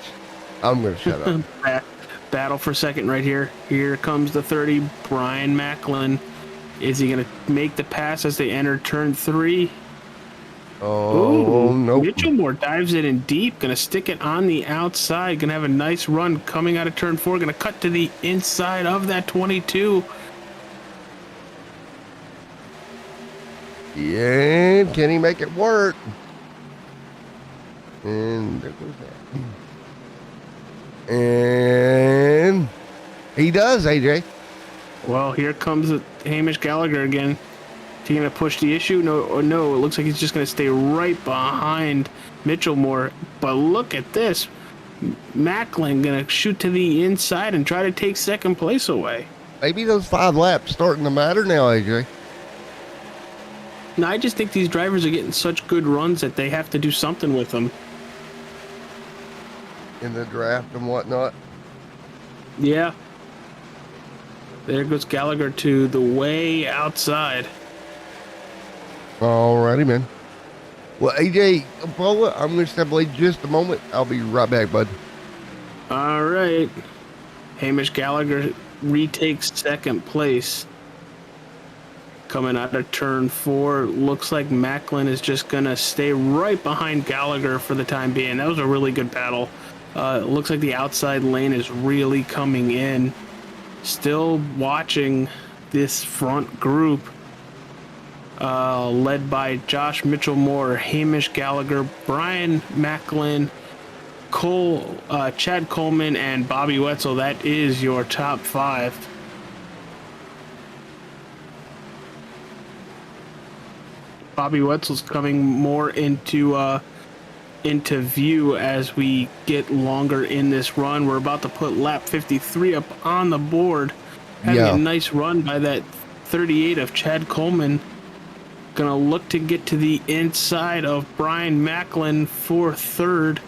I'm going to shut up. Battle for second right here. Here comes the 30, Brian Macklin. Is he going to make the pass as they enter turn 3? Oh, nope. Mitchell Moore dives it in deep, going to stick it on the outside, going to have a nice run coming out of turn 4, going to cut to the inside of that 22. Yeah, can he make it work? And there goes that. And he does, AJ. Well, here comes Hamish Gallagher again. Is he going to push the issue? No, it looks like he's just going to stay right behind Mitchell Moore. But look at this. Macklin going to shoot to the inside and try to take second place away. Maybe those 5 laps starting to matter now, AJ. No, I just think these drivers are getting such good runs that they have to do something with them. In the draft and whatnot. Yeah. There goes Gallagher to the way outside. Alrighty, man. Well, AJ, Paula, I'm going to step away just a moment. I'll be right back, bud. All right. Hamish Gallagher retakes second place. Coming out of turn 4, looks like Macklin is just going to stay right behind Gallagher for the time being. That was a really good battle. It looks like the outside lane is really coming in. Still watching this front group led by Josh Mitchell Moore, Hamish Gallagher, Brian Macklin, Chad Coleman, and Bobby Wetzel. That is your top 5. Bobby Wetzel's coming more into view as we get longer in this run. We're about to put lap 53 up on the board. Having a nice run by that 38 of Chad Coleman. Gonna look to get to the inside of Brian Macklin for third.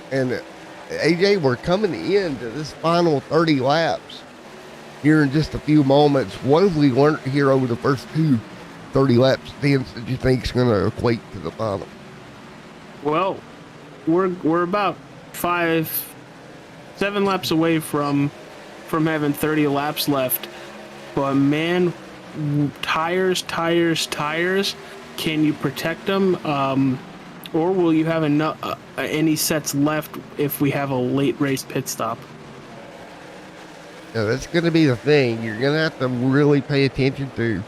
And AJ, we're coming into this final 30 laps here in just a few moments. What have we learned here over the first 30 laps things that you think is going to equate to the final? Well, we're about 7 laps away from having 30 laps left. But man, tires. Can you protect them? Or will you have any sets left if we have a late race pit stop? Now, that's going to be the thing you're going to have to really pay attention to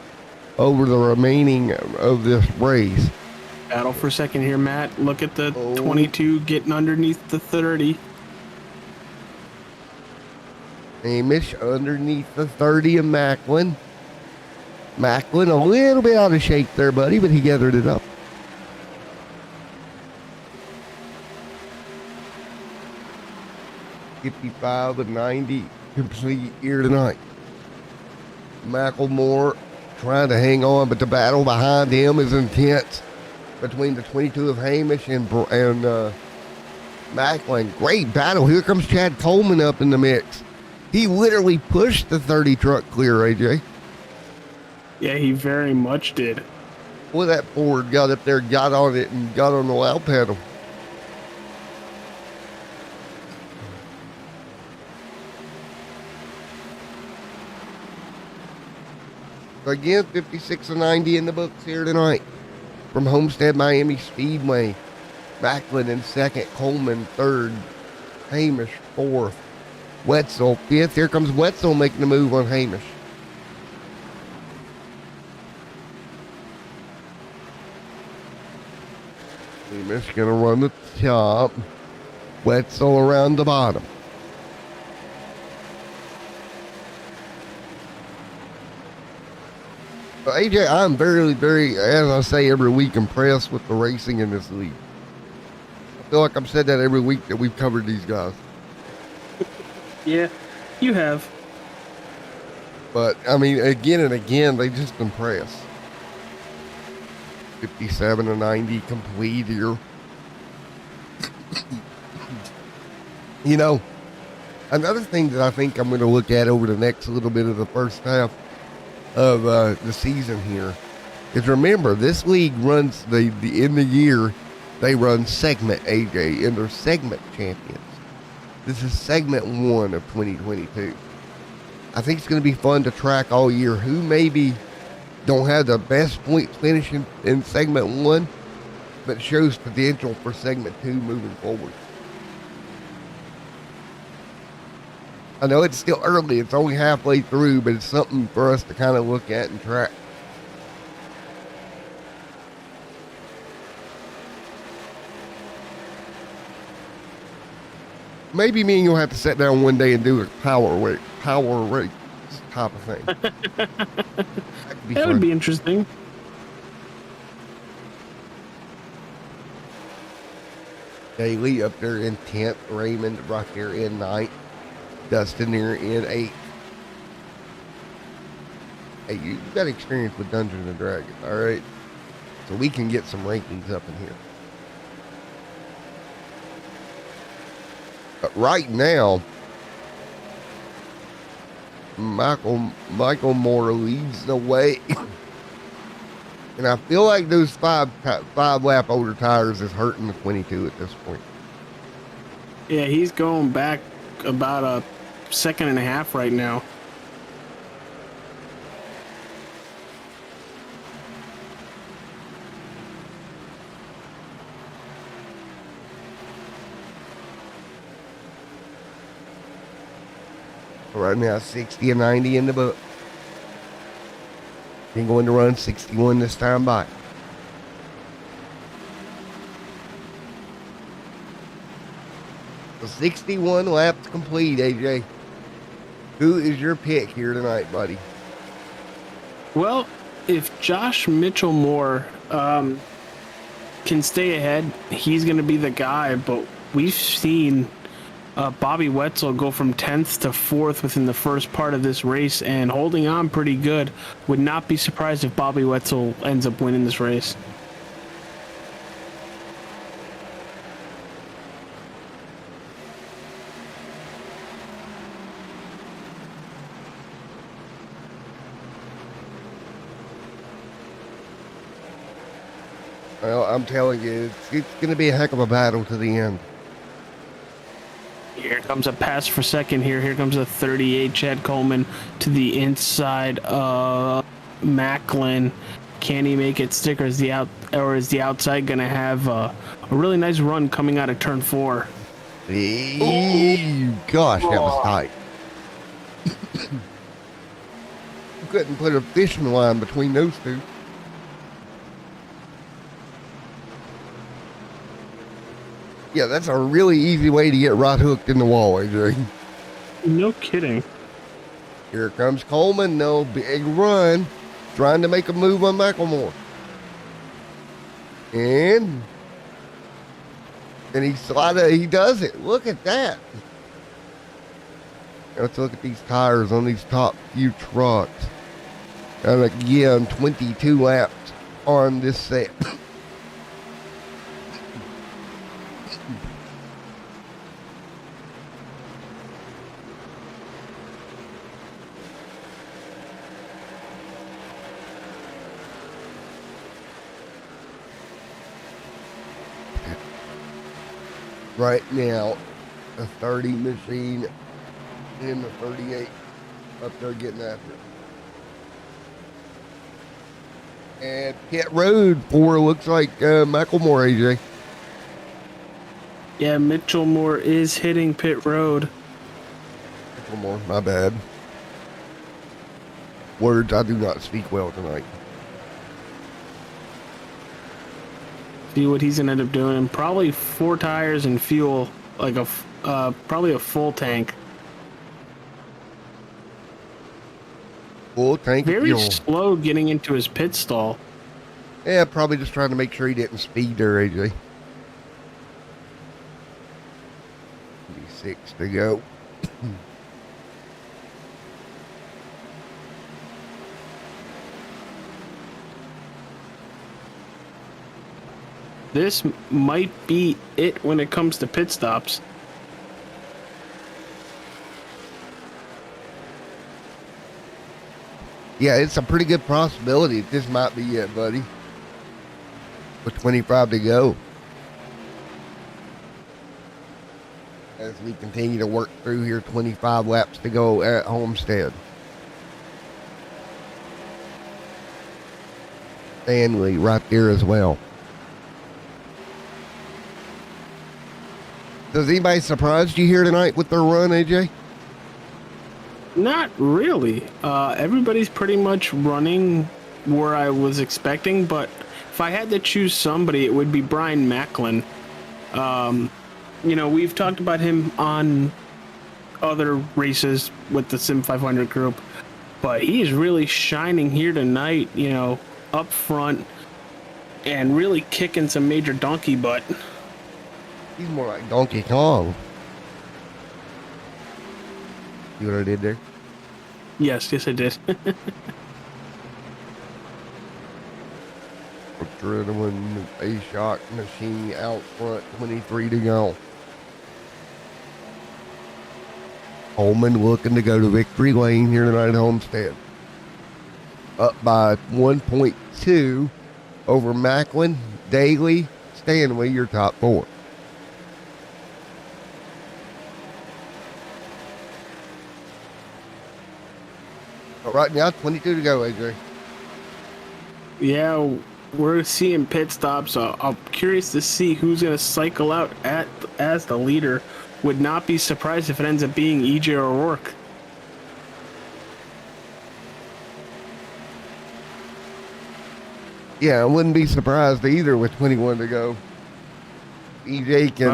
over the remaining of this race. Battle for second here, Matt. Look at the 22 getting underneath the 30. Hamish underneath the 30 of Macklin. Macklin a little bit out of shape there, buddy, but he gathered it up. $55 and $90 complete here tonight. Macklemore trying to hang on, but the battle behind him is intense between the 22 of Hamish and Macklin. Great battle. Here comes Chad Coleman up in the mix. He literally pushed the 30 truck clear, AJ. Yeah, he very much did. Boy, that Ford got up there, got on it, and got on the loud pedal. Again, 56 and 90 in the books here tonight. From Homestead, Miami Speedway. Macklin in second, Coleman third, Hamish fourth, Wetzel fifth. Here comes Wetzel making the move on Hamish. Hamish going to run the top. Wetzel around the bottom. AJ, I'm very, very, as I say every week, impressed with the racing in this league. I feel like I've said that every week that we've covered these guys. Yeah, you have. But, I mean, again and again, they just impress. 57 and 90 complete here. You know, another thing that I think I'm going to look at over the next little bit of the first half of the season here is, remember, this league runs in the year they run segment, AJ, and they're segment champions. This is segment 1 of 2022. I think it's going to be fun to track all year who maybe don't have the best points finishing in segment 1, but shows potential for segment 2 moving forward. I know it's still early, it's only halfway through, but it's something for us to kind of look at and track. Maybe me and you'll have to sit down one day and do a power race type of thing. That would be interesting. Daly up there in 10th, Raymond right there in 9th, Dustin there in 8th. Hey, you got experience with Dungeons and Dragons, all right? So we can get some rankings up in here. But right now, Michael Moore leads the way. And I feel like those five lap older tires is hurting the 22 at this point. Yeah, he's going back about a second and a half right now. Right now, 60 and 90 in the book. Ain't going to run 61 this time by. So 61 laps complete, AJ. Who is your pick here tonight, buddy? Well, if Josh Mitchell Moore can stay ahead, he's going to be the guy. But we've seen Bobby Wetzel go from 10th to 4th within the first part of this race and holding on pretty good. Would not be surprised if Bobby Wetzel ends up winning this race. Well, I'm telling you, it's going to be a heck of a battle to the end. Here comes a pass for second here. Here comes a 38 Chad Coleman to the inside of Macklin. Can he make it stick, or is the outside going to have a really nice run coming out of turn 4? Gosh, that was tight. You couldn't put a fishing line between those two. Yeah, that's a really easy way to get right hooked in the wall, AJ. No kidding. Here comes Coleman. No big run. Trying to make a move on Macklemore. And he does it. Look at that. Let's look at these tires on these top few trucks. And again, 22 laps on this set. Right now, the 30 machine and the 38 up there getting after it. And pit road for looks like Macklemore, AJ. Yeah, Mitchell Moore is hitting pit road. Macklemore, my bad. Words I do not speak well tonight. See what he's gonna end up doing, and probably 4 tires and fuel, like probably a full tank. Full tank. Very slow getting into his pit stall. Yeah, probably just trying to make sure he didn't speed there, AJ. 6 to go. This might be it when it comes to pit stops. Yeah, it's a pretty good possibility that this might be it, buddy. With 25 to go. as we continue to work through here. 25 laps to go at Homestead. Stanley right there as well. Does anybody surprise you here tonight with their run, AJ? Not really. Everybody's pretty much running where I was expecting, but if I had to choose somebody, it would be Brian Macklin. We've talked about him on other races with the Sim 500 group, but he is really shining here tonight, up front and really kicking some major donkey butt. He's more like Donkey Kong. See what I did there? Yes, I did. Adrenaline, A-Shock machine out front, 23 to go. Coleman looking to go to victory lane here tonight at Homestead. Up by 1.2 over Macklin, Daly, Stanley, your top four. But right now, 22 to go, AJ. Yeah, we're seeing pit stops. I'm curious to see who's going to cycle out as the leader. Would not be surprised if it ends up being EJ O'Rourke. Yeah, I wouldn't be surprised either with 21 to go. EJ can...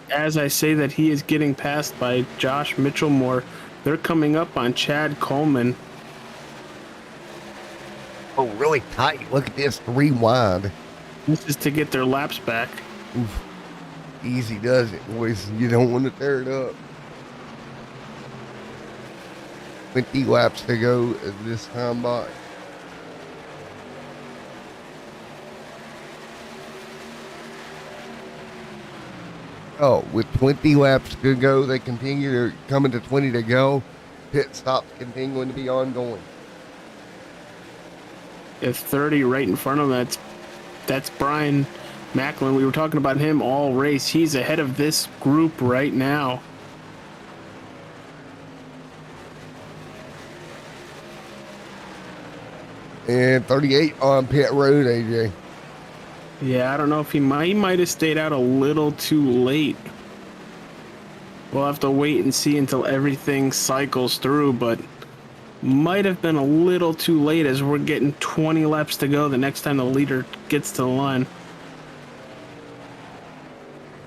As I say that he is getting passed by Josh Mitchellmore, they're coming up on Chad Coleman. Oh, really tight. Look at this, 3 wide. This is to get their laps back. Oof. Easy does it, boys. You don't want to tear it up. 20 laps to go at this time by. Oh, with 20 laps to go, they continue to coming to 20 to go. Pit stops continuing to be ongoing. If 30 right in front of them, that's Brian Macklin. We were talking about him all race. He's ahead of this group right now. And 38 on pit road, AJ. Yeah, I don't know if he might have stayed out a little too late. We'll have to wait and see until everything cycles through, but might have been a little too late as we're getting 20 laps to go the next time the leader gets to the line.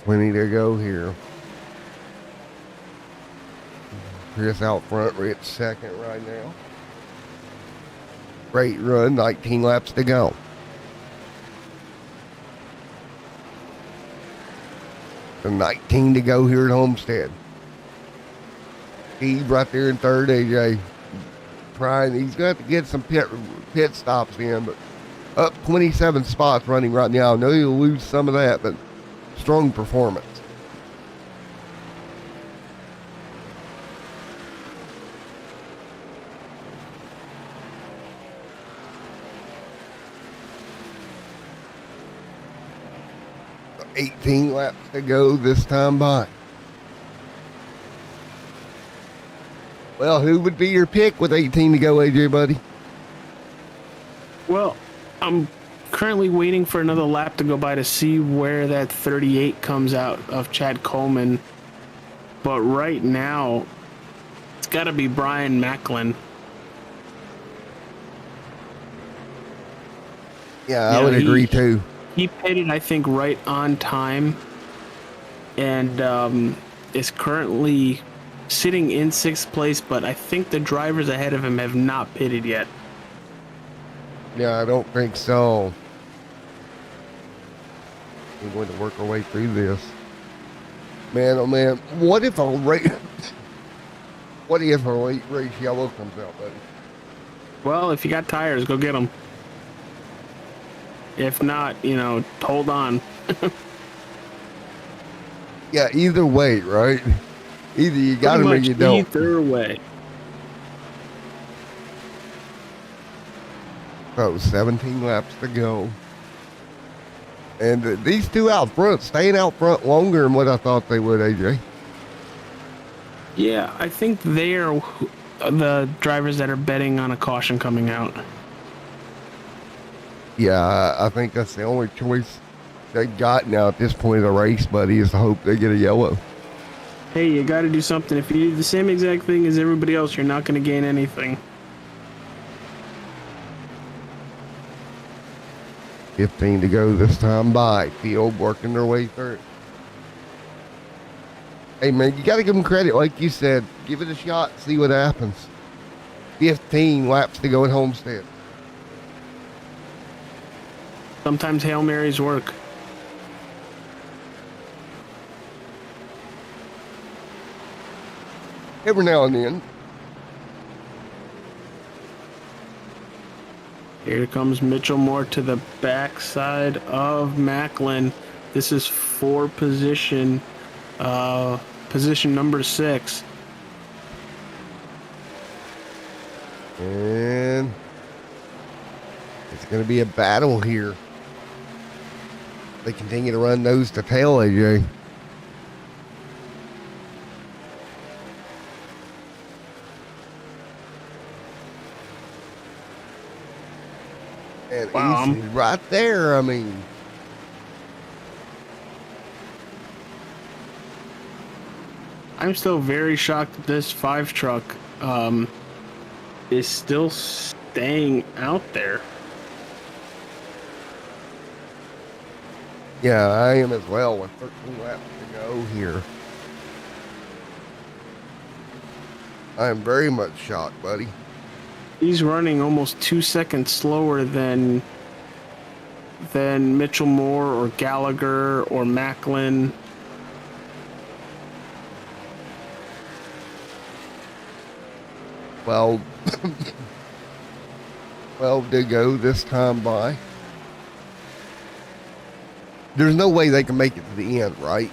20 to go here. Chris out front, we're at second right now. Great run, 19 laps to go. So 19 to go here at Homestead. Steve right there in third, AJ. Trying, he's got to get some pit stops in, but up 27 spots running right now. I know he'll lose some of that, but strong performance. $18 laps to go this time by. Well, who would be your pick with 18 to go, AJ, buddy? Well, I'm currently waiting for another lap to go by to see where that 38 comes out of Chad Coleman. But right now, it's got to be Brian Macklin. Yeah, I would agree too. He pitted, I think, right on time, and is currently sitting in 6th place, but I think the drivers ahead of him have not pitted yet. Yeah, I don't think so. We're going to work our way through this. Man, oh man, what if a late race yellow comes out, buddy? Well, if you got tires, go get them. If not, hold on. Yeah, either way, right? Either you got them or you don't. Either way. Oh, 17 laps to go. And these two out front, staying out front longer than what I thought they would, AJ. Yeah, I think they are the drivers that are betting on a caution coming out. Yeah, I think that's the only choice they've got now at this point of the race, buddy, is to hope they get a yellow. Hey, you got to do something. If you do the same exact thing as everybody else, you're not going to gain anything. 15 to go this time by. Field working their way through. Hey, man, you got to give them credit. Like you said, give it a shot, see what happens. 15 laps to go at Homestead. Sometimes Hail Marys work. Every now and then. Here comes Mitchell Moore to the backside of Macklin. This is for position number 6. And it's going to be a battle here. They continue to run nose to tail, AJ. And Wow. easy right there, I mean. I'm still very shocked that this 5 truck is still staying out there. Yeah, I am as well with 13 laps to go here. I am very much shocked, buddy. He's running almost 2 seconds slower than Mitchell Moore or Gallagher or Macklin. Well, 12 to go this time by. There's no way they can make it to the end, right?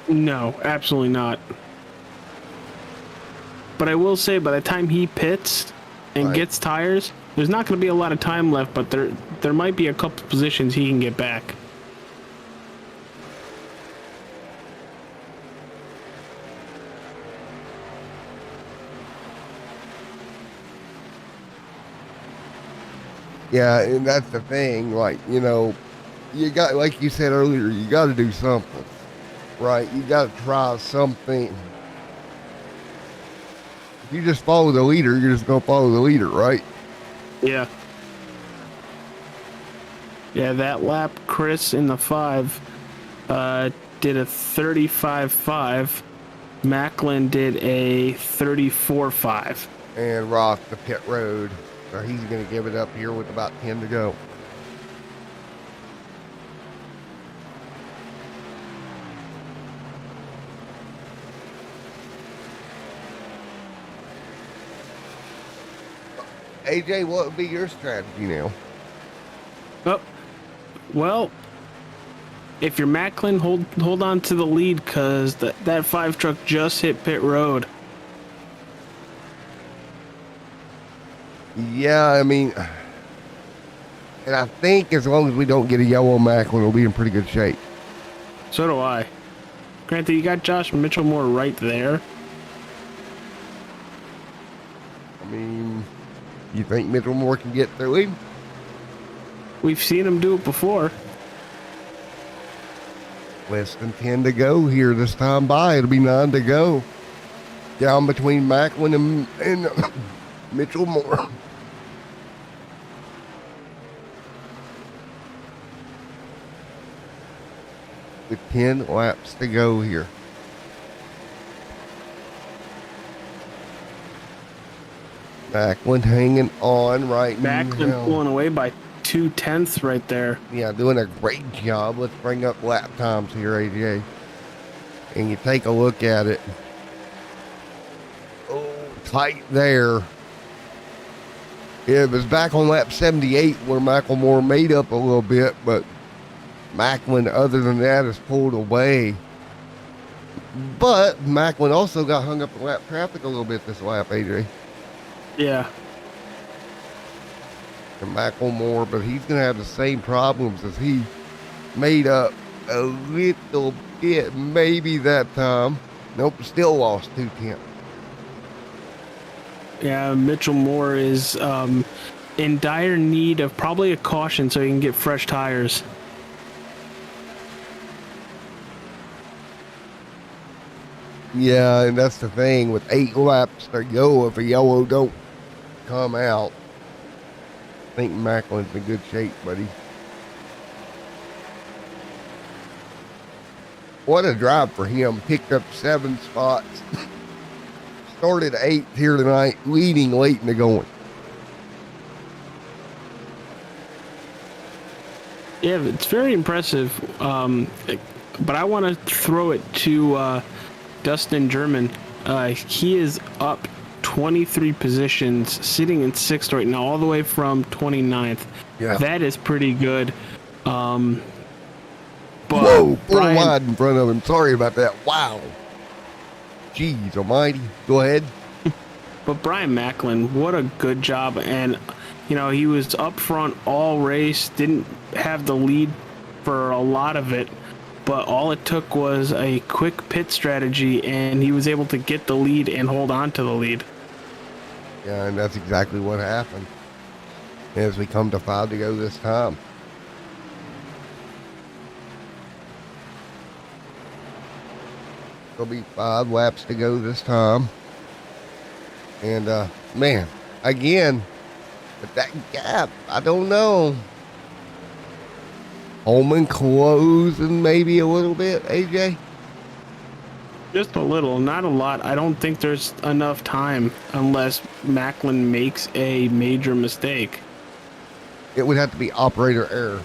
No, absolutely not. But I will say, by the time he pits and Right. gets tires, there's not going to be a lot of time left, but there might be a couple positions he can get back. Yeah, and that's the thing. Like, you know, you got, like you said earlier, you got to do something, right? You got to try something. If you just follow the leader, you're just going to follow the leader, right? Yeah. Yeah, that lap, Chris in the 5 did a 35.5. Macklin did a 34.5. And Roth the pit road. So he's going to give it up here with about 10 to go. AJ, what would be your strategy now? Oh, well, if you're Macklin, hold on to the lead, because that 5 truck just hit pit road. Yeah, I mean, and I think as long as we don't get a yellow Macklin, we'll be in pretty good shape. So do I. Granted, you got Josh Mitchell Moore right there. I mean, you think Mitchell Moore can get through him? We've seen him do it before. Less than 10 to go here this time by. It'll be 9 to go. Down between Macklin and Mitchell Moore. With 10 laps to go here. Macklin hanging on right Macklin now. pulling away by 2/10 right there. Yeah, doing a great job. Let's bring up lap times here, AJ. And you take a look at it. Oh, tight there. It was back on lap 78 where Macklemore made up a little bit, but Macklin, other than that, has pulled away. But Macklin also got hung up in lap traffic a little bit this lap, AJ. Yeah. And Macklemore, but he's going to have the same problems as he made up a little bit, maybe that time. Nope, still lost 2/10. Yeah, Mitchell Moore is in dire need of probably a caution so he can get fresh tires. Yeah, and that's the thing with 8 laps to go. If a yellow don't come out, I think Macklin's in good shape, buddy. What a drive for him. Picked up 7 spots. Started 8th here tonight, leading late in the going. Yeah, it's very impressive. But I want to throw it to Dustin German. He is up 23 positions, sitting in 6th right now, all the way from 29th. Yeah. That is pretty good. But Whoa, full Brian, wide in front of him. Sorry about that. Wow. Jeez almighty. Go ahead. But Brian Macklin, what a good job. And, you know, he was up front all race, didn't have the lead for a lot of it, but all it took was a quick pit strategy, and he was able to get the lead and hold on to the lead. Yeah, and that's exactly what happened as we come to 5 to go this time. There'll be 5 laps to go this time. And, man, again, with that gap, I don't know. Holman closing maybe a little bit, AJ? Just a little, not a lot. I don't think there's enough time unless Macklin makes a major mistake. It would have to be operator error.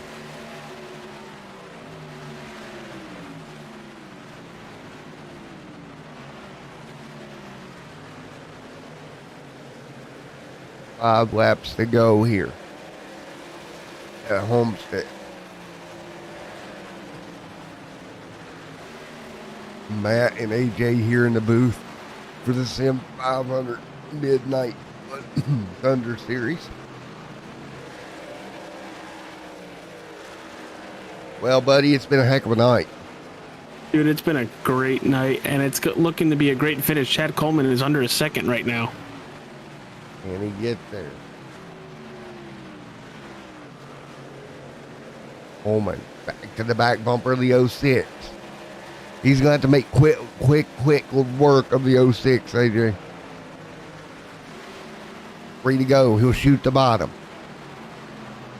Five laps to go here at Homestead. Matt and AJ here in the booth for the Sim 500 Midnight Thunder Series. Well, buddy, it's been a heck of a night. Dude, it's been a great night, and it's looking to be a great finish. Chad Coleman is under a second right now. Can he get there? Holman back to the back bumper of the 06. He's going to have to make quick work of the 06, AJ. Free to go. He'll shoot the bottom.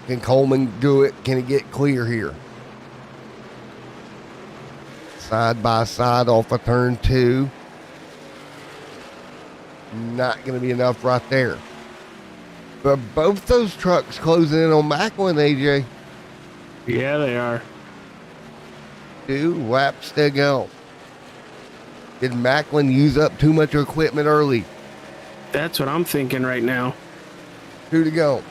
Can Coleman do it? Can he get clear here? Side by side off of turn 2. Not going to be enough right there. But both those trucks closing in on Macklin, AJ. Yeah, they are. 2 laps to go. Did Macklin use up too much equipment early? That's what I'm thinking right now. 2 to go.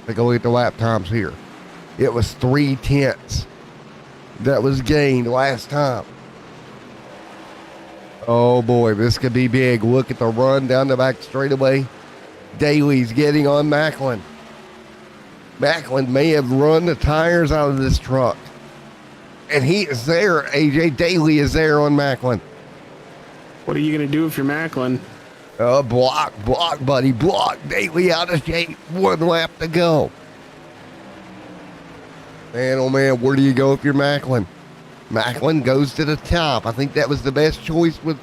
Take a look at the lap times here. It was 3/10 that was gained last time. Oh boy, this could be big. Look at the run down the back straightaway. Daly's getting on Macklin. Macklin may have run the tires out of this truck. And he is there, AJ. Daly is there on Macklin. What are you going to do if you're Macklin? Block, buddy, block. Daly out of shape. 1 lap to go. Man, oh man, where do you go if you're Macklin? Macklin goes to the top. I think that was the best choice with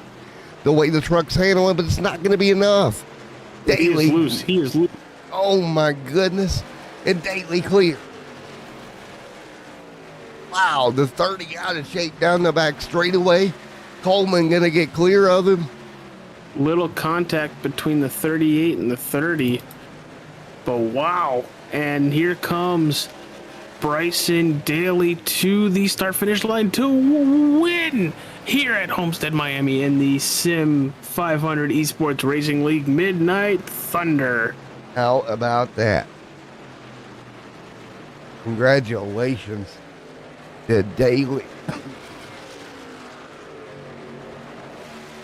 the way the truck's handling, but it's not going to be enough. Daly. He is loose. Oh my goodness. And Daly clear. Wow, the 30 out of shape down the back straightaway. Coleman going to get clear of him. Little contact between the 38 and the 30. But wow. And here comes Bryson Daly to the start-finish line to win here at Homestead, Miami in the Sim 500 Esports Racing League Midnight Thunder. How about that? Congratulations to Daly.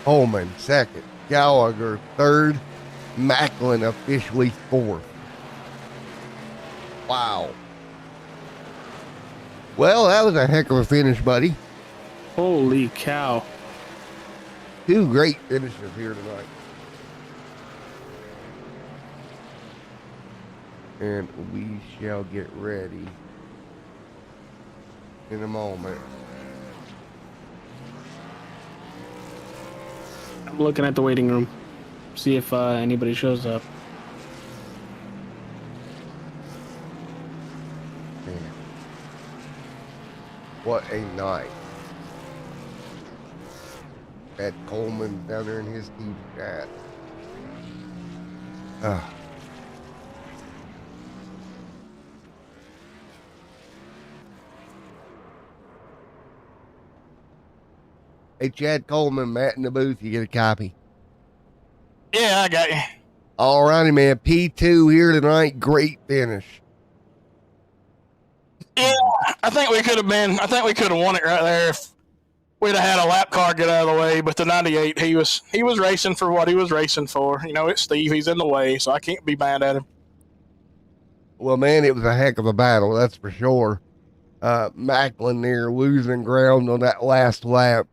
Holman second, Gallagher third, Macklin officially fourth. Wow. Well, that was a heck of a finish, buddy. Holy cow. Two great finishes here tonight. And we shall get ready in a moment. I'm looking at the waiting room. See if anybody shows up. Man. What a night. That Coleman down there in his team chat. Hey, Chad Coleman, Matt in the booth, you get a copy. Yeah, I got you. All righty, man. P2 here tonight. Great finish. Yeah, I think we could have won it right there if we'd have had a lap car get out of the way. But the 98, he was racing for what he was racing for. You know, it's Steve. He's in the way, so I can't be mad at him. Well, man, it was a heck of a battle, that's for sure. Macklin there losing ground on that last lap.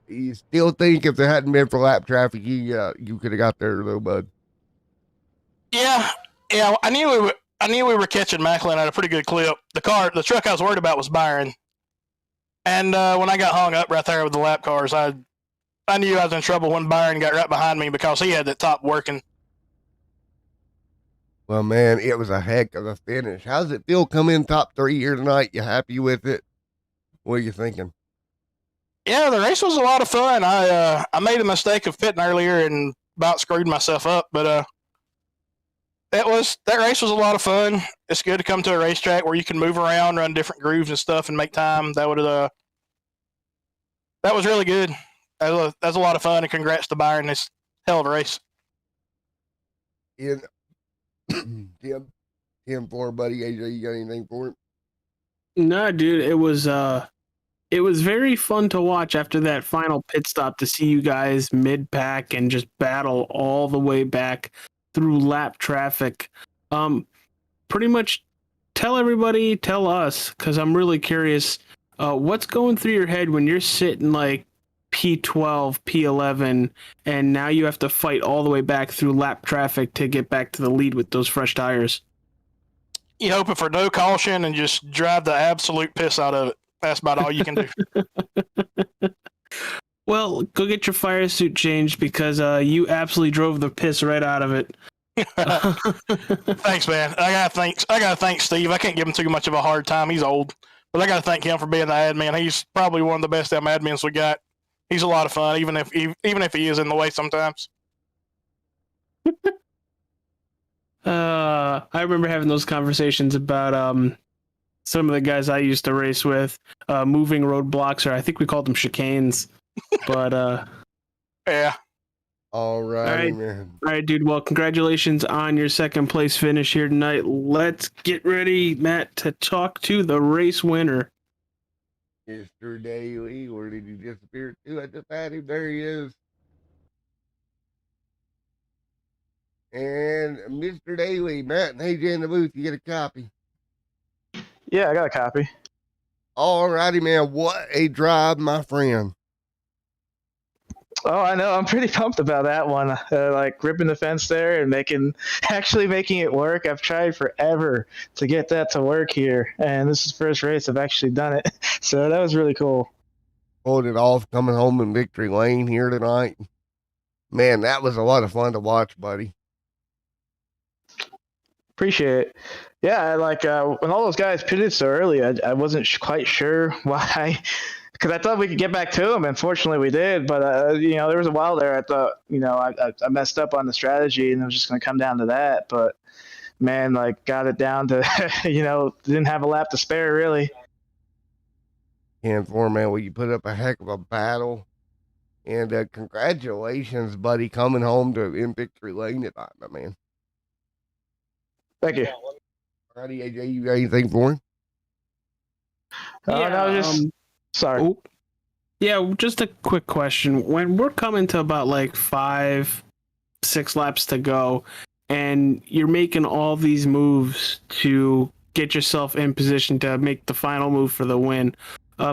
You still think if there hadn't been for lap traffic, you could have got there though, bud? Yeah. I knew we were catching Macklin at a pretty good clip. The truck I was worried about was Byron, and when I got hung up right there with the lap cars, I knew I was in trouble when Byron got right behind me because he had that top working. Well, man, it was a heck of a finish. How does it feel coming top 3 here tonight? You happy with it? What are you thinking? Yeah, the race was a lot of fun. I made a mistake of pitting earlier and about screwed myself up, but that race was a lot of fun. It's good to come to a racetrack where you can move around, run different grooves and stuff, and make time. That was really good. That was a lot of fun, and congrats to Byron. It's hell of a race. Tim for buddy. AJ, you got anything for him? No, dude, it was very fun to watch after that final pit stop to see you guys mid-pack and just battle all the way back through lap traffic. Pretty much tell us, because I'm really curious, what's going through your head when you're sitting like P12, P11, and now you have to fight all the way back through lap traffic to get back to the lead with those fresh tires? You hoping for no caution and just drive the absolute piss out of it. That's about all you can do. Well, go get your fire suit changed because you absolutely drove the piss right out of it. Thanks, man. I gotta thank Steve. I can't give him too much of a hard time. He's old, but I gotta thank him for being the admin. He's probably one of the best admins we got. He's a lot of fun, even if he is in the way sometimes. I remember having those conversations about some of the guys I used to race with, moving roadblocks, or I think we called them chicanes. But yeah. All right, man. All right, dude. Well, congratulations on your second place finish here tonight. Let's get ready, Matt, to talk to the race winner. Mr. Daly, where did he disappear to? I just had him. There he is. And Mr. Daly, Matt and AJ in the booth, you get a copy. Yeah, I got a copy. All righty, man. What a drive, my friend. Oh, I know. I'm pretty pumped about that one. Like ripping the fence there and actually making it work. I've tried forever to get that to work here, and this is the first race I've actually done it. So that was really cool. Pulled it off coming home in victory lane here tonight. Man, that was a lot of fun to watch, buddy. Appreciate it. Yeah, when all those guys pitted so early, I wasn't quite sure why. Because I thought we could get back to them. Unfortunately, we did. But, there was a while there I thought, I messed up on the strategy and it was just going to come down to that. But, man, got it down to, didn't have a lap to spare, really. And for man, well, you put up a heck of a battle. And congratulations, buddy, coming home in victory lane tonight, my man. Thank you. All righty, AJ, you got anything for him? Sorry. Oh, yeah, just a quick question. When we're coming to about 5-6 laps to go, and you're making all these moves to get yourself in position to make the final move for the win,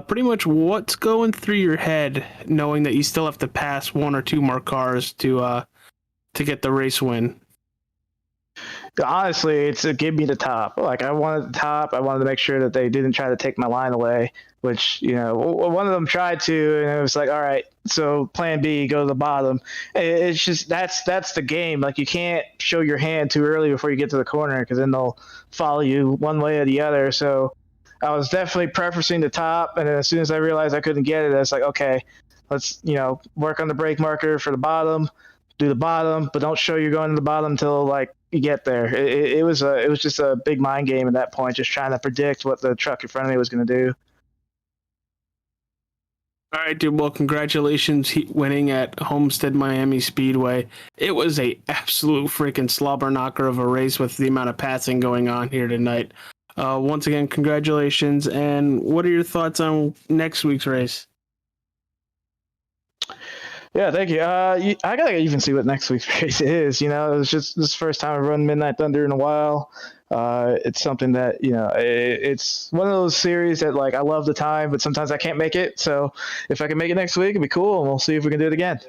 pretty much what's going through your head knowing that you still have to pass one or two more cars to get the race win? Honestly, it's to give me the top. Like, I wanted the top. I wanted to make sure that they didn't try to take my line away, which, one of them tried to, and it was like, all right, so plan B, go to the bottom. It's just, that's the game. Like, you can't show your hand too early before you get to the corner, because then they'll follow you one way or the other. So I was definitely preferencing the top, and then as soon as I realized I couldn't get it, I was like, okay, let's, work on the brake marker for the bottom, do the bottom, but don't show you're going to the bottom until, like, you get there. It was just a big mind game at that point, just trying to predict what the truck in front of me was going to do. All right, dude. Well, congratulations winning at Homestead Miami Speedway. It was a absolute freaking slobber knocker of a race with the amount of passing going on here tonight. Once again, congratulations. And what are your thoughts on next week's race? Yeah, thank you. I gotta even see what next week's race is. It was just this first time I've run Midnight Thunder in a while. It's something that it's one of those series that, like, I love the time, but sometimes I can't make it. So if I can make it next week, it'd be cool, and we'll see if we can do it again.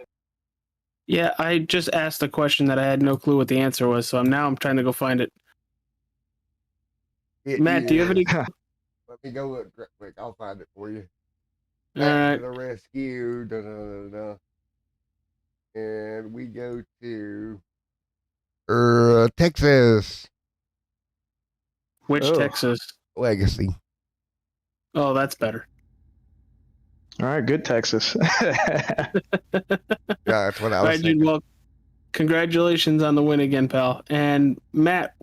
Yeah, I just asked a question that I had no clue what the answer was, so I'm trying to go find it. Matt, do you have any? Let me go look real quick. I'll find it for you. All right. To the rescue. Da, da, da, da. And we go to Texas. Which Texas? Legacy. Oh, that's better. All right, good Texas. Yeah, that's what I was All right, thinking. dude, well, congratulations on the win again, pal. And Matt.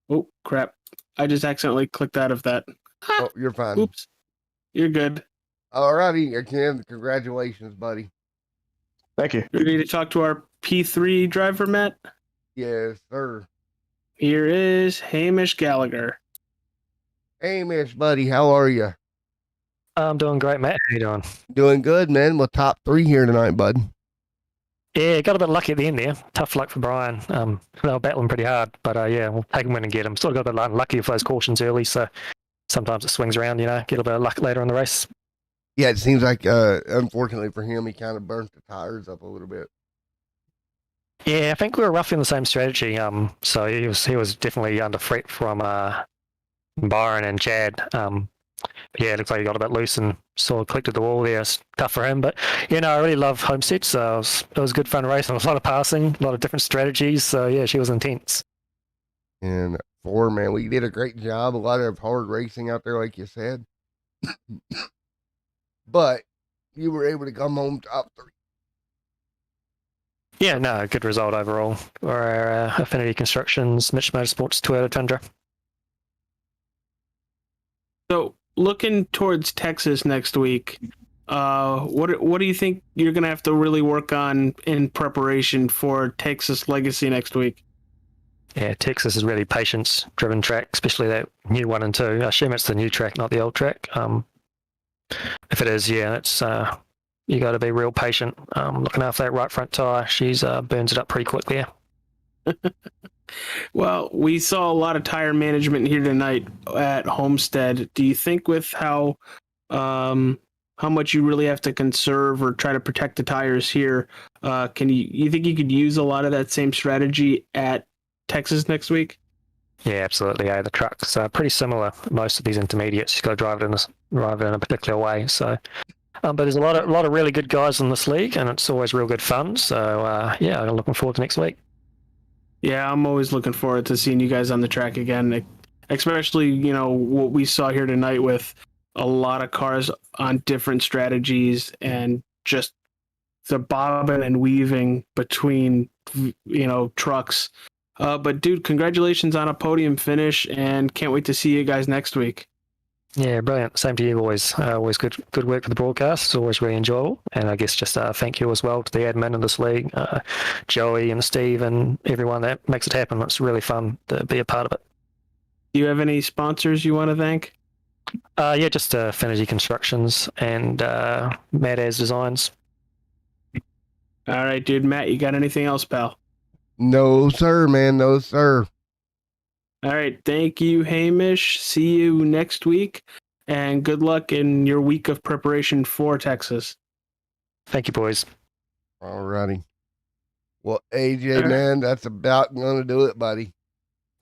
Oh, crap. I just accidentally clicked out of that. Oh, you're fine. Oops. You're good. Alrighty, again, congratulations, buddy. Thank you. Ready to talk to our P3 driver, Matt? Yes, sir. Here is Hamish Gallagher. Hey, Miss buddy, how are you? I'm doing great, Matt. How you doing? Doing good, man. Well, top 3 here tonight, bud. Yeah, got a bit lucky at the end there. Tough luck for Brian. They were battling pretty hard, but yeah, we'll take him, win and get him. Sort of got a bit unlucky with those cautions early, so sometimes it swings around, get a bit of luck later in the race. Yeah, it seems like, unfortunately for him, he kind of burnt the tires up a little bit. Yeah, I think we were roughly in the same strategy. So he was definitely under threat from Byron and Chad. Yeah, it looks like he got a bit loose and sort of collected the wall there. It's tough for him, but I really love Homestead, so it was a good fun race and a lot of passing, a lot of different strategies. So yeah, she was intense. And 4, man, we did a great job. A lot of hard racing out there, like you said. But you were able to come home top 3. Yeah, no, good result overall for our Affinity Constructions, Mitch Motorsports, Toyota Tundra. So, looking towards Texas next week, what do you think you're going to have to really work on in preparation for Texas Legacy next week? Yeah, Texas is really patience-driven track, especially that new 1 and 2. I assume it's the new track, not the old track. If it is, yeah, it's you got to be real patient. Looking after that right front tire, she's burns it up pretty quickly. Well, we saw a lot of tire management here tonight at Homestead. Do you think with how much you really have to conserve or try to protect the tires here, you think you could use a lot of that same strategy at Texas next week? Yeah, absolutely. Yeah, the truck's pretty similar. Most of these intermediates, you've got to drive it in a particular way. So, but there's a lot of really good guys in this league, and it's always real good fun. So, yeah, I'm looking forward to next week. Yeah, I'm always looking forward to seeing you guys on the track again, especially, what we saw here tonight with a lot of cars on different strategies and just the bobbing and weaving between, trucks. But, dude, congratulations on a podium finish, and can't wait to see you guys next week. Yeah, brilliant. Same to you, always good work for the broadcast. It's always really enjoyable. And I guess just thank you as well to the admin of this league, Joey and Steve and everyone that makes it happen. It's really fun to be a part of it. Do you have any sponsors you want to thank? Yeah, just Affinity Constructions and Mad As Designs. All right, dude. Matt, you got anything else, pal? No, sir, man. No, sir. All right. Thank you, Hamish. See you next week. and good luck in your week of preparation for Texas. Thank you, boys. All righty. Well, AJ, man, that's about going to do it, buddy.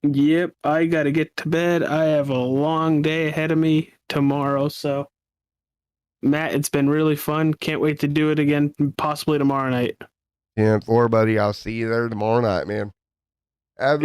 Yep, I got to get to bed. I have a long day ahead of me tomorrow. So, Matt, it's been really fun. Can't wait to do it again, possibly tomorrow night. 10-4, buddy. I'll see you there tomorrow night, man. Have